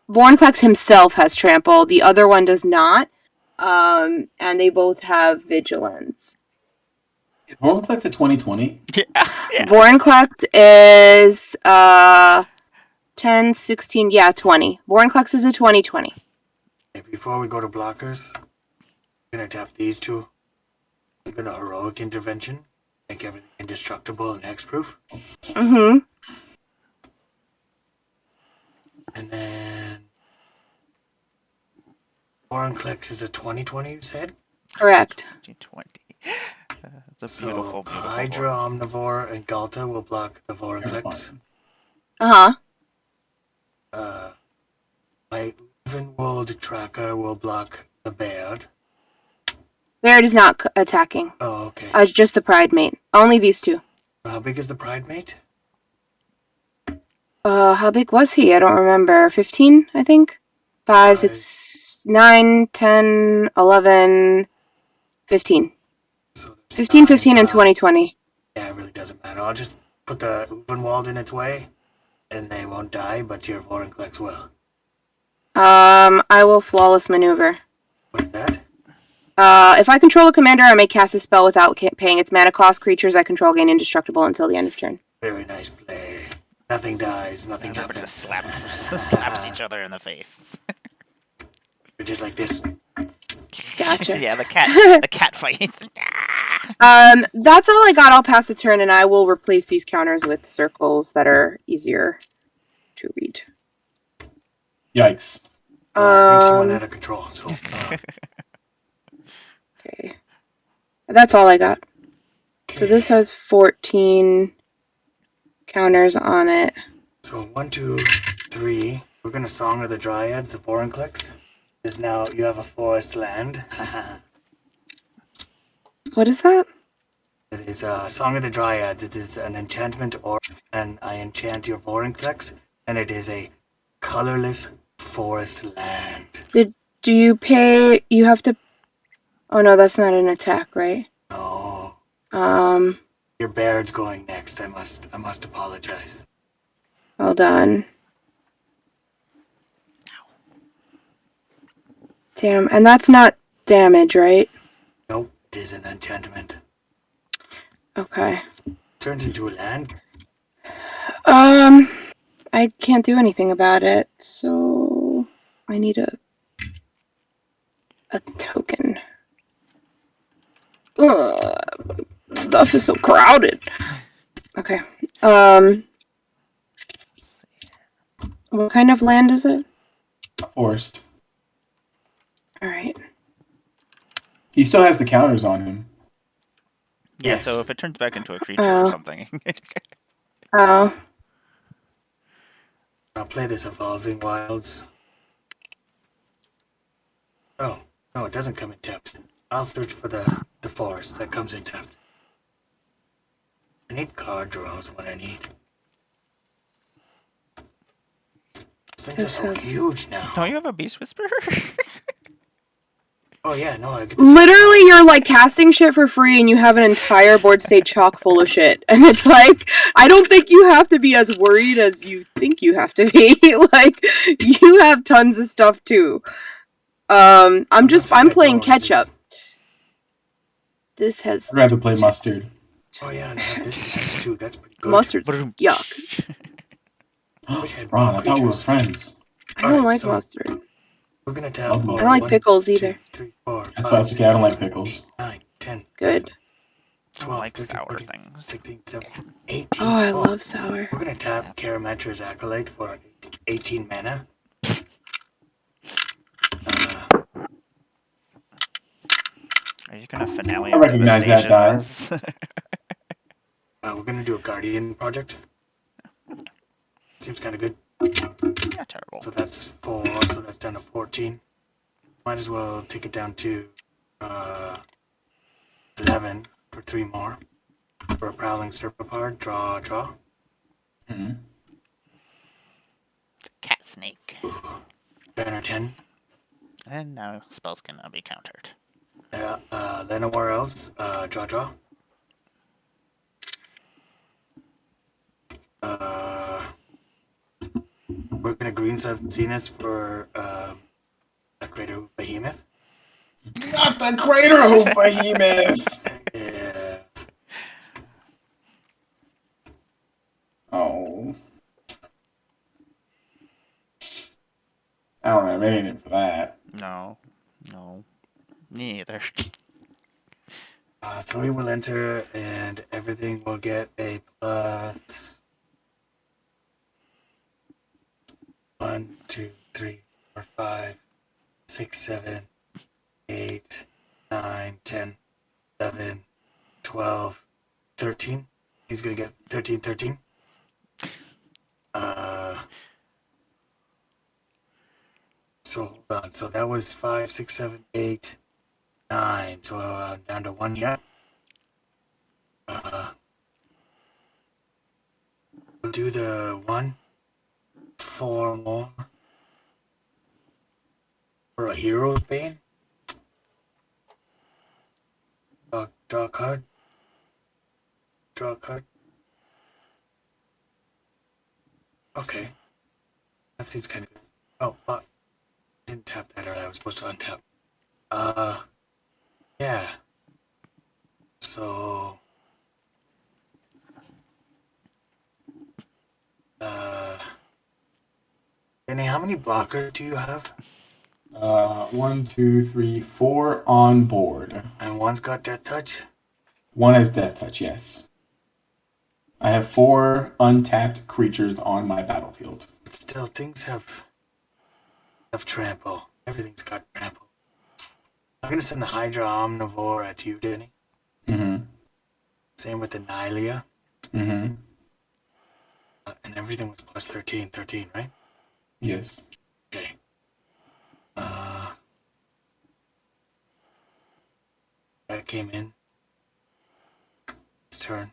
B: Vornclex himself has trample. The other one does not. And they both have vigilance.
A: Is Vornclex a 2020?
C: Yeah.
B: Vornclex is 10, 16, 20. Vornclex is a 2020.
D: Before we go to blockers, I'm gonna tap these two. I'm gonna heroic intervention. make everything indestructible and hexproof.
B: Mm-hmm.
D: And then Vorinclex is a 2020, you said?
B: Correct.
C: 2020. It's a
D: So
C: beautiful, beautiful
D: Hydra,
C: horn.
D: Omnivore, and Galta will block the Vorinclex.
B: Uh-huh.
D: My Uvenwold Tracker will block the Baird.
B: Baird is not attacking.
D: Oh, okay.
B: Just the Pride Mate. Only these two.
D: How big is the Pride Mate?
B: How big was he? I don't remember. 15, I think? 5, 6, 9, 10, 11, 15.
D: So
B: 15, 15, and 2020.
D: Yeah, it really doesn't matter. I'll just put the Uvenwald in its way, and they won't die, but your Vorinclex will.
B: I will Flawless Maneuver.
D: What is that?
B: If I control a commander, I may cast a spell without paying its mana cost. Creatures I control gain indestructible until the end of turn.
D: Very nice play. Nothing dies, nothing
C: Everybody
D: happens.
C: slaps each other in the face.
D: We're just like this.
B: Gotcha.
C: Yeah, the cat fight.
B: That's all I got. I'll pass the turn, and I will replace these counters with circles that are easier to read.
A: Yikes.
D: I think she went out of control, so...
B: Okay. That's all I got. So this has 14 counters on it.
D: So 1, 2, 3. We're gonna Song of the Dryads, the Vorinclex. Is now you have a forest land.
B: What is that?
D: It is Song of the Dryads. It is an enchantment, or and I enchant your Vorinclex, and it is a colorless forest land.
B: Do you pay? You have to. Oh no, that's not an attack, right?
D: No,
B: Um,
D: your Baird's going next. I must apologize.
B: hold on. Damn, and that's not damage, right?
D: Nope, it is an enchantment.
B: Okay.
D: Turns into a land.
B: I can't do anything about it, so I need a token. Ugh, stuff is so crowded. Okay. What kind of land is it?
A: Forced.
B: All right.
A: He still has the counters on him.
C: Yeah,
D: Yes.
C: so if it turns back into a creature
B: Oh.
C: or something.
B: Oh.
D: I'll play this Evolving Wilds. Oh, no, it doesn't come in tapped. I'll search for the forest that comes in tapped. I need card draws what I need. These things
B: This
D: are so
B: has-
D: huge now.
C: Don't you have a Beast Whisperer?
D: Oh yeah, no, I get
B: Literally, you're like casting shit for free and you have an entire board state chock full of shit. And it's like, I don't think you have to be as worried as you think you have to be. Like, you have tons of stuff too. I'm
D: not saying I
B: playing
D: don't,
B: catch
D: just-
B: up. This has
A: I'd rather play mustard.
D: Oh yeah, and I have this guy too. That's pretty good.
B: mustard.
C: Boom.
B: Yuck.
D: Which had
A: Ron, I thought we were
D: creatures.
A: friends.
B: I don't
D: Alright,
B: like
D: so-
B: mustard.
D: We're gonna tap.
A: Love
B: I
A: mustard.
B: don't like
D: 1,
B: pickles
D: 2,
B: either.
D: 3, 4,
A: That's
D: 5,
A: why it's okay. I don't
D: 6,
A: like pickles.
D: 9, 10,
B: Good.
D: 12,
C: like
D: 13,
C: sour
D: 14,
C: things.
D: 16, 17, 18.
B: Oh, I love sour.
D: We're gonna tap Karametra's Acolyte for 18 mana.
C: Are you gonna finale?
A: I recognize that die.
D: We're gonna do a Guardian project. Seems kind of good.
C: Not terrible.
D: So that's 4. So that's down to 14. Might as well take it down to 11 for 3 more. For a Prowling Serpapard, draw.
A: Mhm.
C: Cat snake.
D: Banner 10.
C: And now spells cannot be countered.
D: Llanowar Elves, draw. We're gonna green Zenith for a Greater Behemoth.
A: Not the crater of behemoth. Oh. I don't have anything for that.
C: No. Me either.
D: So he will enter, and everything will get a plus 1, 2, 3, 4, 5, 6, 7, 8, 9, 10, 11, 12, 13. He's gonna get 13, 13. So hold on. So that was 5, 6, 7, 8, 9. So down to 1 here. We'll do the 1, 4 more for a hero's bane. Draw a card. Draw a card. Okay. That seems kind of good. Oh, but didn't tap that earlier. I was supposed to untap. Yeah. So, Danny, how many blockers do you have?
A: 1, 2, 3, 4 on board.
D: And one's got death touch?
A: One has death touch, yes. I have 4 untapped creatures on my battlefield.
D: But still, things have trample. Everything's got trample. I'm gonna send the Hydra Omnivore at you, Danny.
A: Mm-hmm.
D: Same with the Nylia.
A: Mm-hmm.
D: And everything was plus 13, right?
A: Yes.
D: Okay. That came in. It's turn.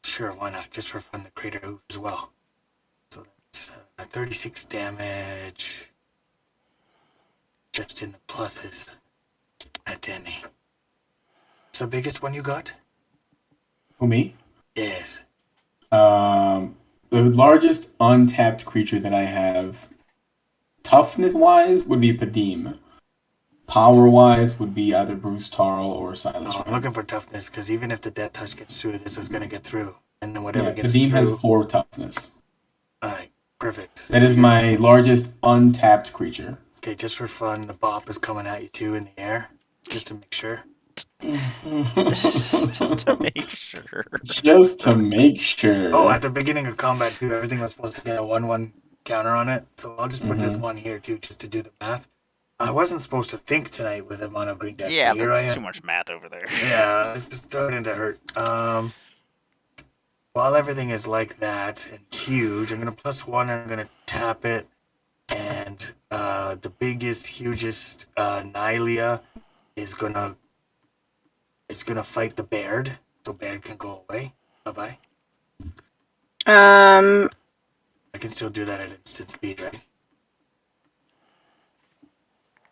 D: Sure, why not? Just for fun, the Crater Hoof as well. So that's 36 damage. Just in the pluses at Danny. What's the biggest one you got?
A: For me?
D: Yes.
A: The largest untapped creature that I have, toughness-wise, would be Padim. Power-wise, would be either Bruce Tarl or Silas.
D: I'm looking for toughness, because even if the death touch gets through, this is going to get through. And then whatever gets
A: Padim
D: through...
A: has 4 toughness.
D: Alright, perfect.
A: That is my largest untapped creature.
D: Okay, just for fun, the bop is coming at you too in the air, just to make sure.
C: Just to make sure.
A: Just to make sure.
D: Oh, at the beginning of combat too, everything was supposed to get a 1/1 counter on it. So I'll just put this one here too, just to do the math. I wasn't supposed to think tonight with a mono green deck.
C: Yeah,
D: Here I
C: that's
D: am.
C: too much math over there.
D: Yeah, it's just starting to hurt. While everything is like that and huge, I'm gonna +1 and I'm gonna tap it. And the biggest, hugest Nylia is gonna fight the Baird, so Baird can go away. Bye-bye. I can still do that at instant speed, right?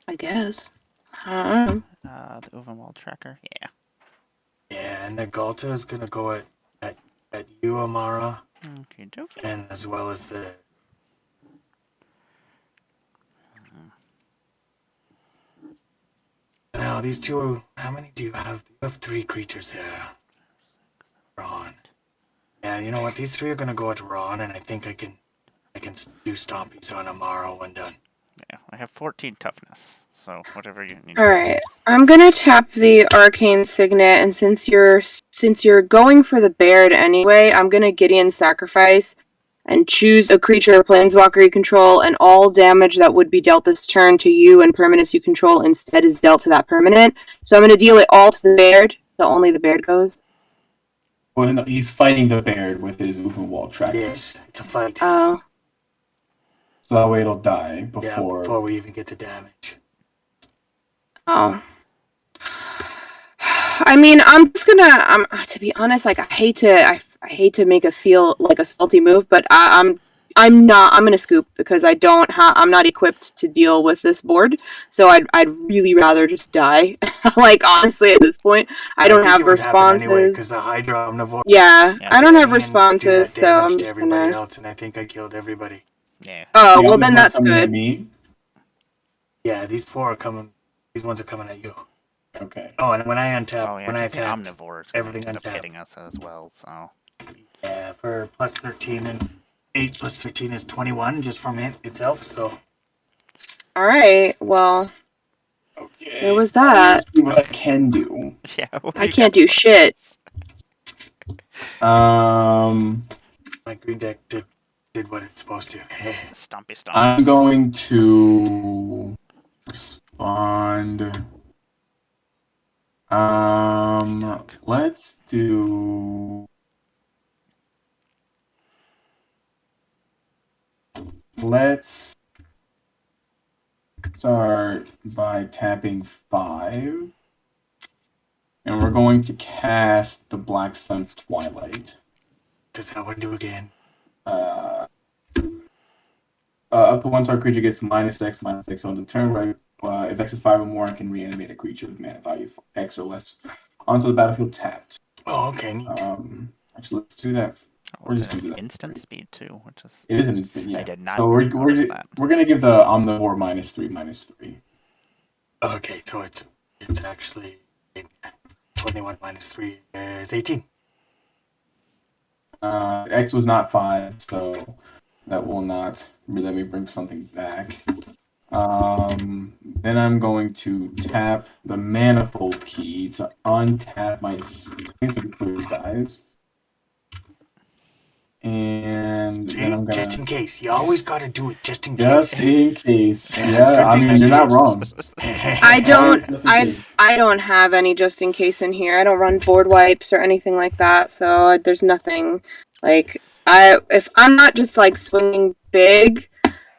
B: I guess.
C: The Uvenwald tracker, yeah.
D: Yeah, and the Galta is gonna go at you, Amara,
C: Okay, dokie.
D: and as well as the... Now, these two, how many do you have? You have 3 creatures there. Ron. Yeah, you know what? These 3 are gonna go at Ron, and I think I can do stompies on Amara when done.
C: Yeah, I have 14 toughness, so whatever you need.
B: All right, I'm gonna tap the Arcane Signet, and since you're going for the Baird anyway, I'm gonna Gideon Sacrifice and choose a creature or planeswalker you control, and all damage that would be dealt this turn to you and permanents you control instead is dealt to that permanent. So I'm gonna deal it all to the Baird, so only the Baird goes.
A: Well, no, he's fighting the Baird with his Uvenwald tracker.
D: Yes, it's a fight.
B: Oh.
A: So that way it'll die
D: before we even get to damage.
B: Oh. I mean, I'm just gonna. To be honest, like I hate to make it feel like a salty move, but I'm not. I'm gonna scoop because I'm not equipped to deal with this board. So I'd really rather just die. Like honestly, at this point, I don't have responses.
D: Because the Hydra Omnivore.
B: Yeah, I don't have
D: do
B: responses,
D: that
B: so
D: damage
B: I'm
D: to
B: just
D: everybody
B: gonna.
D: else, and I think I killed everybody.
C: Yeah.
B: Oh
A: The
B: well,
A: other
B: then
A: one's
B: that's
A: coming at
B: good.
A: Me?
D: Yeah, these 4 are coming. These ones are coming at you.
A: Okay.
D: Oh, and when I untap,
C: Oh, yeah,
D: when I
C: I think
D: attacked,
C: Omnivore is
D: everything
C: going to end up
D: untapped.
C: hitting us as well, so...
D: Yeah, for +13 and 8 + 13 is 21 just from it itself. So
B: All right. Well, There was that.
A: See what I can do.
C: Yeah, what
B: I
C: you
B: can't
C: got
B: do
C: for
B: shit.
C: us?
D: My green deck did what it's supposed to.
C: Stumpy
A: I'm
C: stomps.
A: going to respond. Let's do. Let's start by tapping 5. And we're going to cast the Black Sun's Twilight.
D: Does that one do again?
A: Up to one target creature gets -X on the turn, right? If X is 5 or more, I can reanimate a creature with mana value X or less onto the battlefield tapped.
D: Oh, okay, neat.
A: Actually, let's do that.
C: Oh,
A: Or
C: it's
A: just do
C: an
A: that.
C: instant speed too, which is
A: It is an instant, yeah.
C: I did not
A: So we're
C: notice that.
A: gonna give the Omnivore -3/-3.
D: Okay, so it's actually 21 minus 3 is 18.
A: X was not 5, so that will not let me bring something back. Then I'm going to tap the Manifold key to untap my Clear Skies. And
D: See,
A: then I'm gonna
D: just in case. You always got to do it just in
A: just
D: case.
A: in case.
D: Yeah,
A: Yeah,
D: good
A: I
D: thing
A: mean
D: I
A: you're not
D: did.
A: wrong.
B: I don't.
A: Just in case.
B: I don't have any just in case in here. I don't run board wipes or anything like that. So there's nothing like if I'm not just like swinging big.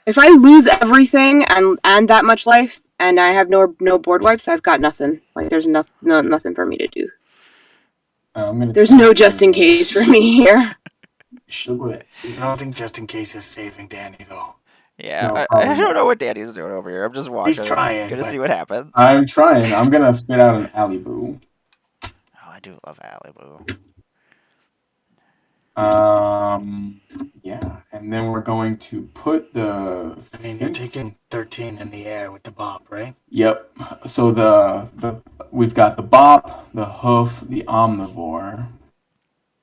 B: If I lose everything and that much life and I have no board wipes, I've got nothing. Like there's nothing for me to do. There's no just in case for me here.
A: Sure.
D: I don't think just in case is saving Danny though.
C: Yeah,
A: No,
C: I
A: probably
C: don't know
A: not.
C: what Danny's doing over here. I'm just watching.
D: trying,
C: Gonna
D: but-
C: see what happens.
A: I'm trying. I'm gonna spit out an Alley-Boo.
C: Oh, I do love Alibu.
A: Yeah, and then we're going to put the.
D: I mean, you're taking 13 in the air with the bop, right?
A: Yep. So the we've got the Bop, the Hoof, the Omnivore.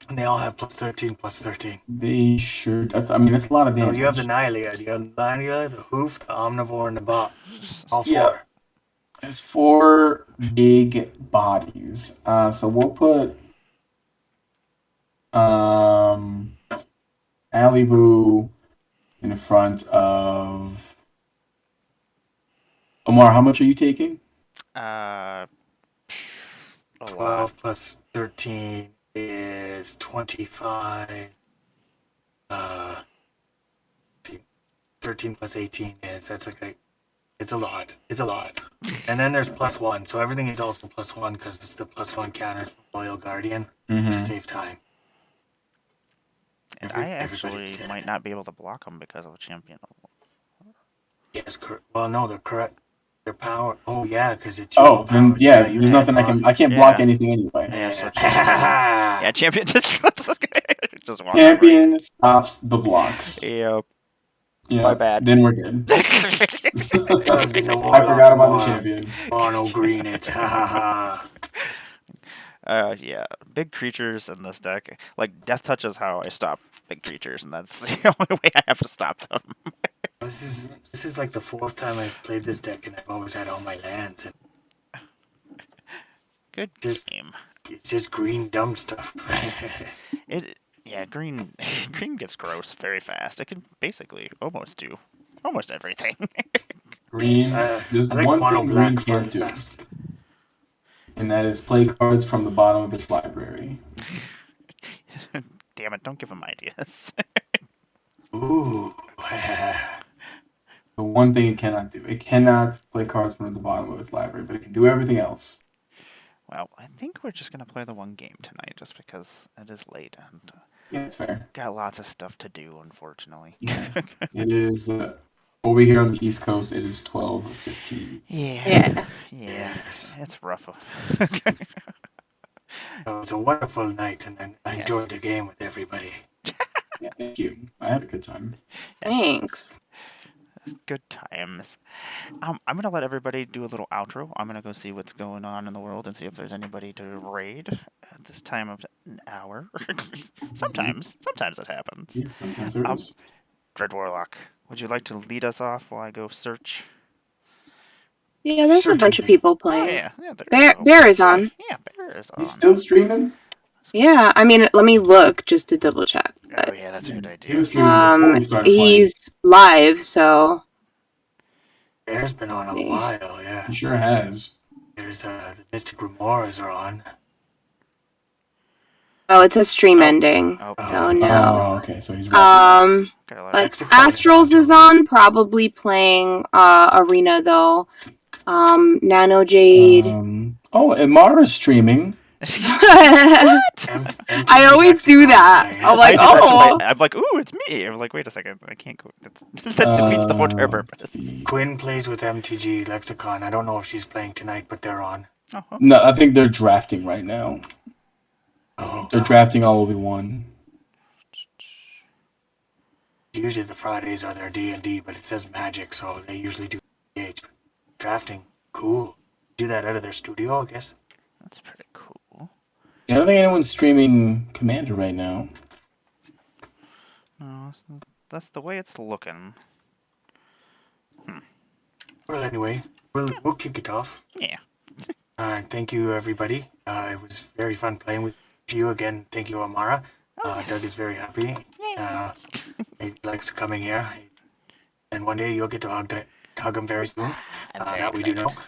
D: And they all have plus 13, plus 13.
A: They sure. That's a lot of
D: Oh,
A: damage.
D: you have the Nihilea, you have the Nihilea, the Hoof, the Omnivore, and the Bop. All 4.
A: Yeah. It's 4 big bodies. So we'll put Alley-Boo in front of Omar. How much are you taking?
C: A
D: 12
C: lot.
D: plus 13 is 25. 13 plus 18 is, it's a lot. It's a lot. And then there's plus 1, so everything is also plus 1 because it's the plus 1 counters from Loyal Guardian to save time.
C: And
D: Every-
C: I
D: everybody's
C: actually
D: dead.
C: might not be able to block them because of a champion.
D: Yes, correct. Well, no, they're correct. Their power. Oh, yeah, because it's
A: Oh, then
D: powers.
A: yeah.
D: you
A: There's nothing I can't block
C: Yeah.
A: anything anyway.
C: Yeah, so
D: Yeah.
C: yeah, champion just just walk
A: Champion stops the blocks.
C: Yep.
A: Yeah,
C: My bad.
A: Then we're good.
D: Tugged in the
A: I forgot about the
D: war.
A: champion.
D: Mono green it. Ha ha ha.
C: Yeah, big creatures in this deck. Like Death Touch is how I stop big creatures, and that's the only way I have to stop them.
D: This is like the 4th time I've played this deck, and I've always had all my lands. And
C: Good
D: Just-
C: game.
D: it's just green dumb stuff.
C: Yeah, green green gets gross very fast. It can basically almost do almost everything.
A: Green. There's
D: I like
A: one
D: mono
A: thing
D: black
A: green
D: for
A: can't
D: the
A: do,
D: best.
A: and that is play cards from the bottom of its library.
C: Damn it! Don't give him ideas.
D: Ooh.
A: The one thing it cannot do. It cannot play cards from the bottom of its library, but it can do everything else.
C: Well, I think we're just gonna play the one game tonight, just because it is late and
A: Yeah, it's fair.
C: got lots of stuff to do, unfortunately.
A: Yeah. It is over here on the East Coast. It is 12:15.
B: Yeah.
D: Yes.
C: It's rough.
D: It was a wonderful night, and I
C: Yes.
D: enjoyed the game with everybody.
A: Yeah, thank you. I had a good time.
B: Thanks.
C: Good times. I'm gonna let everybody do a little outro. I'm gonna go see what's going on in the world and see if there's anybody to raid at this time of an hour. sometimes it happens.
A: Yeah, sometimes there is.
C: Dread Warlock, would you like to lead us off while I go search?
B: Yeah, there's a bunch of
D: Certainly.
B: people
C: Oh
B: playing.
C: yeah, yeah. There
B: Bear is on.
C: Yeah, Bear is on.
A: He's still streaming.
B: Yeah, I mean, let me look just to double check.
C: Oh
B: But,
C: yeah, that's a good
A: He
C: idea.
A: was streaming before we started playing.
B: he's live, so
D: Bear's been on a
B: Yeah.
D: while, yeah.
A: He sure has.
D: There's the Mystic Remores are on.
B: oh, it says stream ending.
C: Oh,
B: So no.
A: Oh, okay. So he's wrapping.
C: got a lot of
B: But
D: Exit
B: Astrals is
D: on.
B: on, probably playing Arena though. Nano Jade.
A: Oh, Amara's streaming.
B: I
D: MTG
B: always do
D: Lexicon
B: that.
D: playing.
B: I'm like,
C: I did that to
B: oh.
C: I'm like, ooh, it's me. I'm like, wait a second, I can't go. That defeats the whole entire purpose.
D: Quinn plays with MTG Lexicon. I don't know if she's playing tonight, but they're on.
C: Oh, oh.
A: No, I think they're drafting right now.
D: Oh,
A: They're drafting all Obi-Wan.
D: usually the Fridays are their D&D, but it says Magic, so they usually do DH. Drafting, cool. Do that out of their studio, I guess.
C: That's pretty cool.
A: Yeah, I don't think anyone's streaming Commander right now.
C: No, that's the way it's looking.
D: Well, anyway, we'll kick it off.
C: Yeah.
D: Thank you, everybody. It was very fun playing with you again. Thank you, Amara.
C: yes.
D: Doug is very happy. He likes coming here. And one day you'll get to hug him very soon.
C: I'm very
D: That we do know.
C: excited.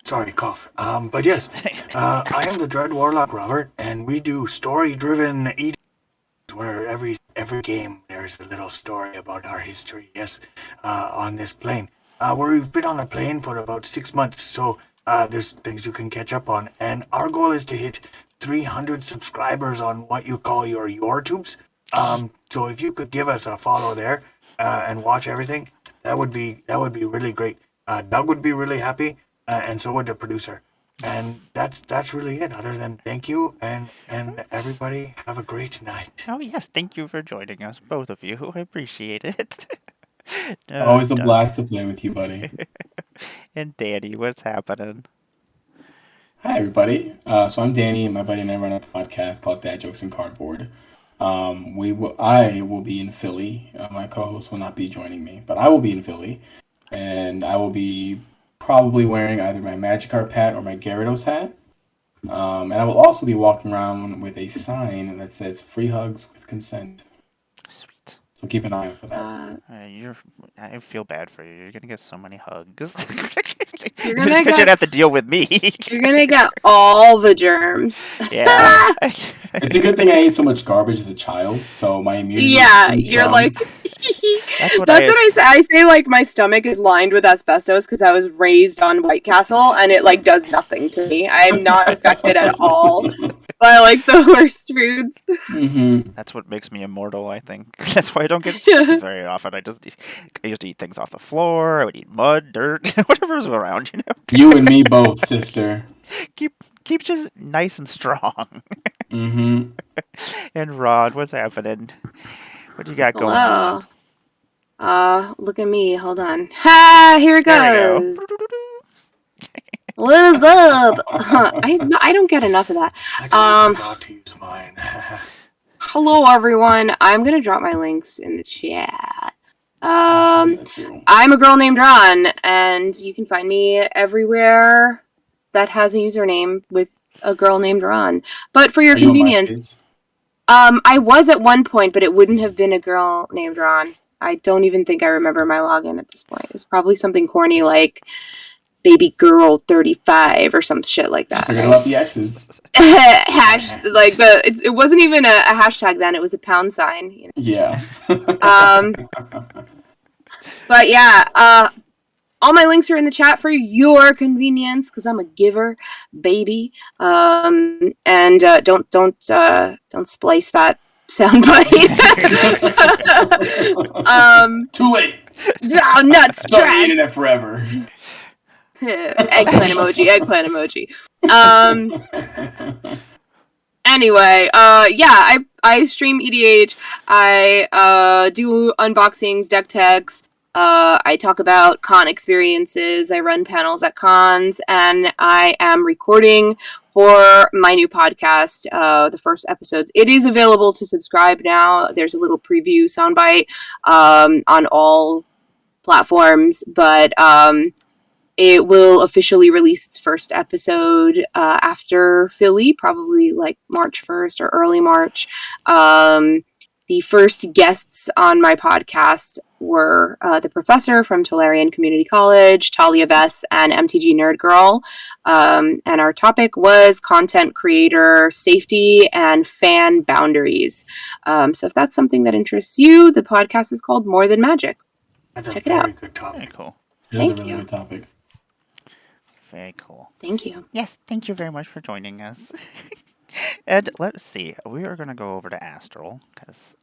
D: Sorry, cough. But yes, I am the Dread Warlock Robert, and we do story-driven eating, where every game there's a little story about our history. Yes, on this plane. We've been on a plane for about 6 months, so there's things you can catch up on. And our goal is to hit 300 subscribers on what you call your YouTubes. So if you could give us a follow there and watch everything, that would be really great. Doug would be really happy. And so would the producer. And that's really it. Other than thank you and everybody have a great night.
C: Oh yes, thank you for joining us, both of you. I appreciate it.
A: Always a
C: Doug
A: blast to play with you, buddy.
C: And Danny, what's happening?
A: Hi, everybody. So I'm Danny, and my buddy and I run a podcast called Dad Jokes and Cardboard. I will be in Philly. My co-host will not be joining me, but I will be in Philly, and I will be probably wearing either my Magikarp hat or my Gyarados hat. And I will also be walking around with a sign that says "Free hugs with consent."
C: Sweet.
A: So keep an eye out for that.
C: I feel bad for you. You're gonna get so many hugs.
B: You're gonna
C: Because
B: get
C: you'd have to deal with me.
B: You're gonna get all the germs.
C: Yeah.
A: It's a good thing I ate so much garbage as a child, so my immunity.
B: Yeah,
A: is
B: you're
A: strong.
B: like.
C: That's what
B: I say. I say like my stomach is lined with asbestos because I was raised on White Castle, and it like does nothing to me. I'm not affected at all by like the worst foods.
A: Mm-hmm.
C: That's what makes me immortal, I think. That's why I don't get sick very often. I used to eat things off the floor. I would eat mud, dirt, whatever's around, you know.
A: You and me both, sister.
C: Keep just nice and strong.
A: Mm-hmm.
C: And Rod, what's happening? What you got going on?
B: Hello. Look at me. Hold on. Ha! Here it
C: There we
B: goes.
C: go.
B: What's up? I don't get enough of that.
D: I forgot to use mine.
B: Hello, everyone. I'm gonna drop my links in the chat. I'm a girl named Ron, and you can find me everywhere that has a username with a girl named Ron. But for your convenience, I was at one point, but it wouldn't have been a girl named Ron. I don't even think I remember my login at this point. It was probably something corny like baby girl 35 or some shit like that.
A: Forget about the X's.
B: It wasn't even a hashtag then, it was a pound sign. You know?
A: Yeah.
B: But yeah, all my links are in the chat for your convenience because I'm a giver, baby. And don't splice that soundbite.
A: Too late.
B: Oh, nuts,
A: It's on the internet forever.
B: Eggplant emoji. Anyway, yeah, I stream EDH. I do unboxings, deck techs. I talk about con experiences. I run panels at cons, and I am recording for my new podcast, the first episodes. It is available to subscribe now. There's a little preview soundbite on all platforms, but it will officially release its first episode after Philly, probably like March 1st or early March. The first guests on my podcast were the professor from Tolarian Community College, Talia Bess, and MTG Nerd Girl. And our topic was content creator safety and fan boundaries. So if that's something that interests you, the podcast is called More Than Magic.
D: That's
B: Check
D: a
B: it out.
D: very good
C: Very
D: topic.
C: cool.
A: It is a
B: Thank
A: really
B: you.
A: good topic.
C: Very cool.
B: Thank you.
C: Yes, thank you very much for joining us. And let's see, we are going to go over to Astral, because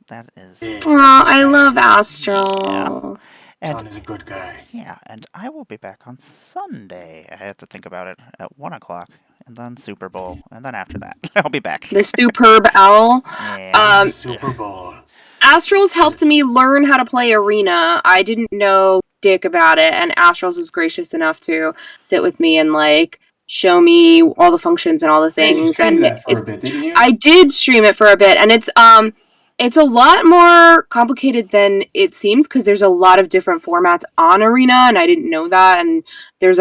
C: that is...
D: Yes,
B: Aw, I love Astral.
C: And
D: Sean is a good guy.
C: yeah, and I will be back on Sunday. I have to think about it at 1 o'clock, and then Super Bowl, and then after that, I'll be back.
B: The superb owl.
C: Yeah.
D: Super Bowl.
B: Astrals helped me learn how to play Arena. I didn't know dick about it, and Astrals was gracious enough to sit with me and like show me all the functions and all the
A: Yeah, you
B: things.
A: streamed
B: And
A: that for a bit, didn't you?
B: I did stream it for a bit, and it's a lot more complicated than it seems because there's a lot of different formats on Arena, and I didn't know that. And there's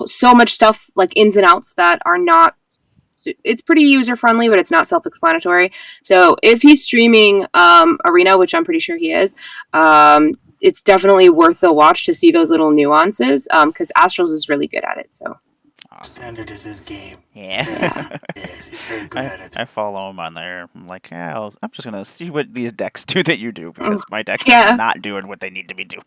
B: so much stuff like ins and outs that are not. It's pretty user friendly, but it's not self explanatory. So if he's streaming Arena, which I'm pretty sure he is, it's definitely worth the watch to see those little nuances. Because Astrals is really good at it. So.
D: Standard is his game.
C: Yeah.
D: Yes, he's very good at it.
C: I follow him on there. I'm like, yeah, I'm just going to see what these decks do that you do, because my decks
B: Yeah.
C: are not doing what they need to be doing.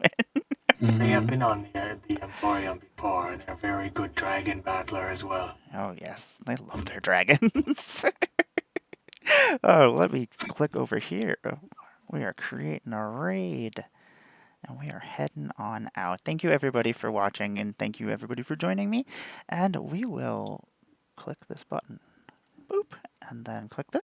D: They have been on the Emporium before, and they're a very good dragon battler as well.
C: Oh, yes. They love their dragons. Oh, let me click over here. We are creating a raid. And we are heading on out. Thank you, everybody, for watching. And thank you, everybody, for joining me. And we will click this button. Boop. And then click this.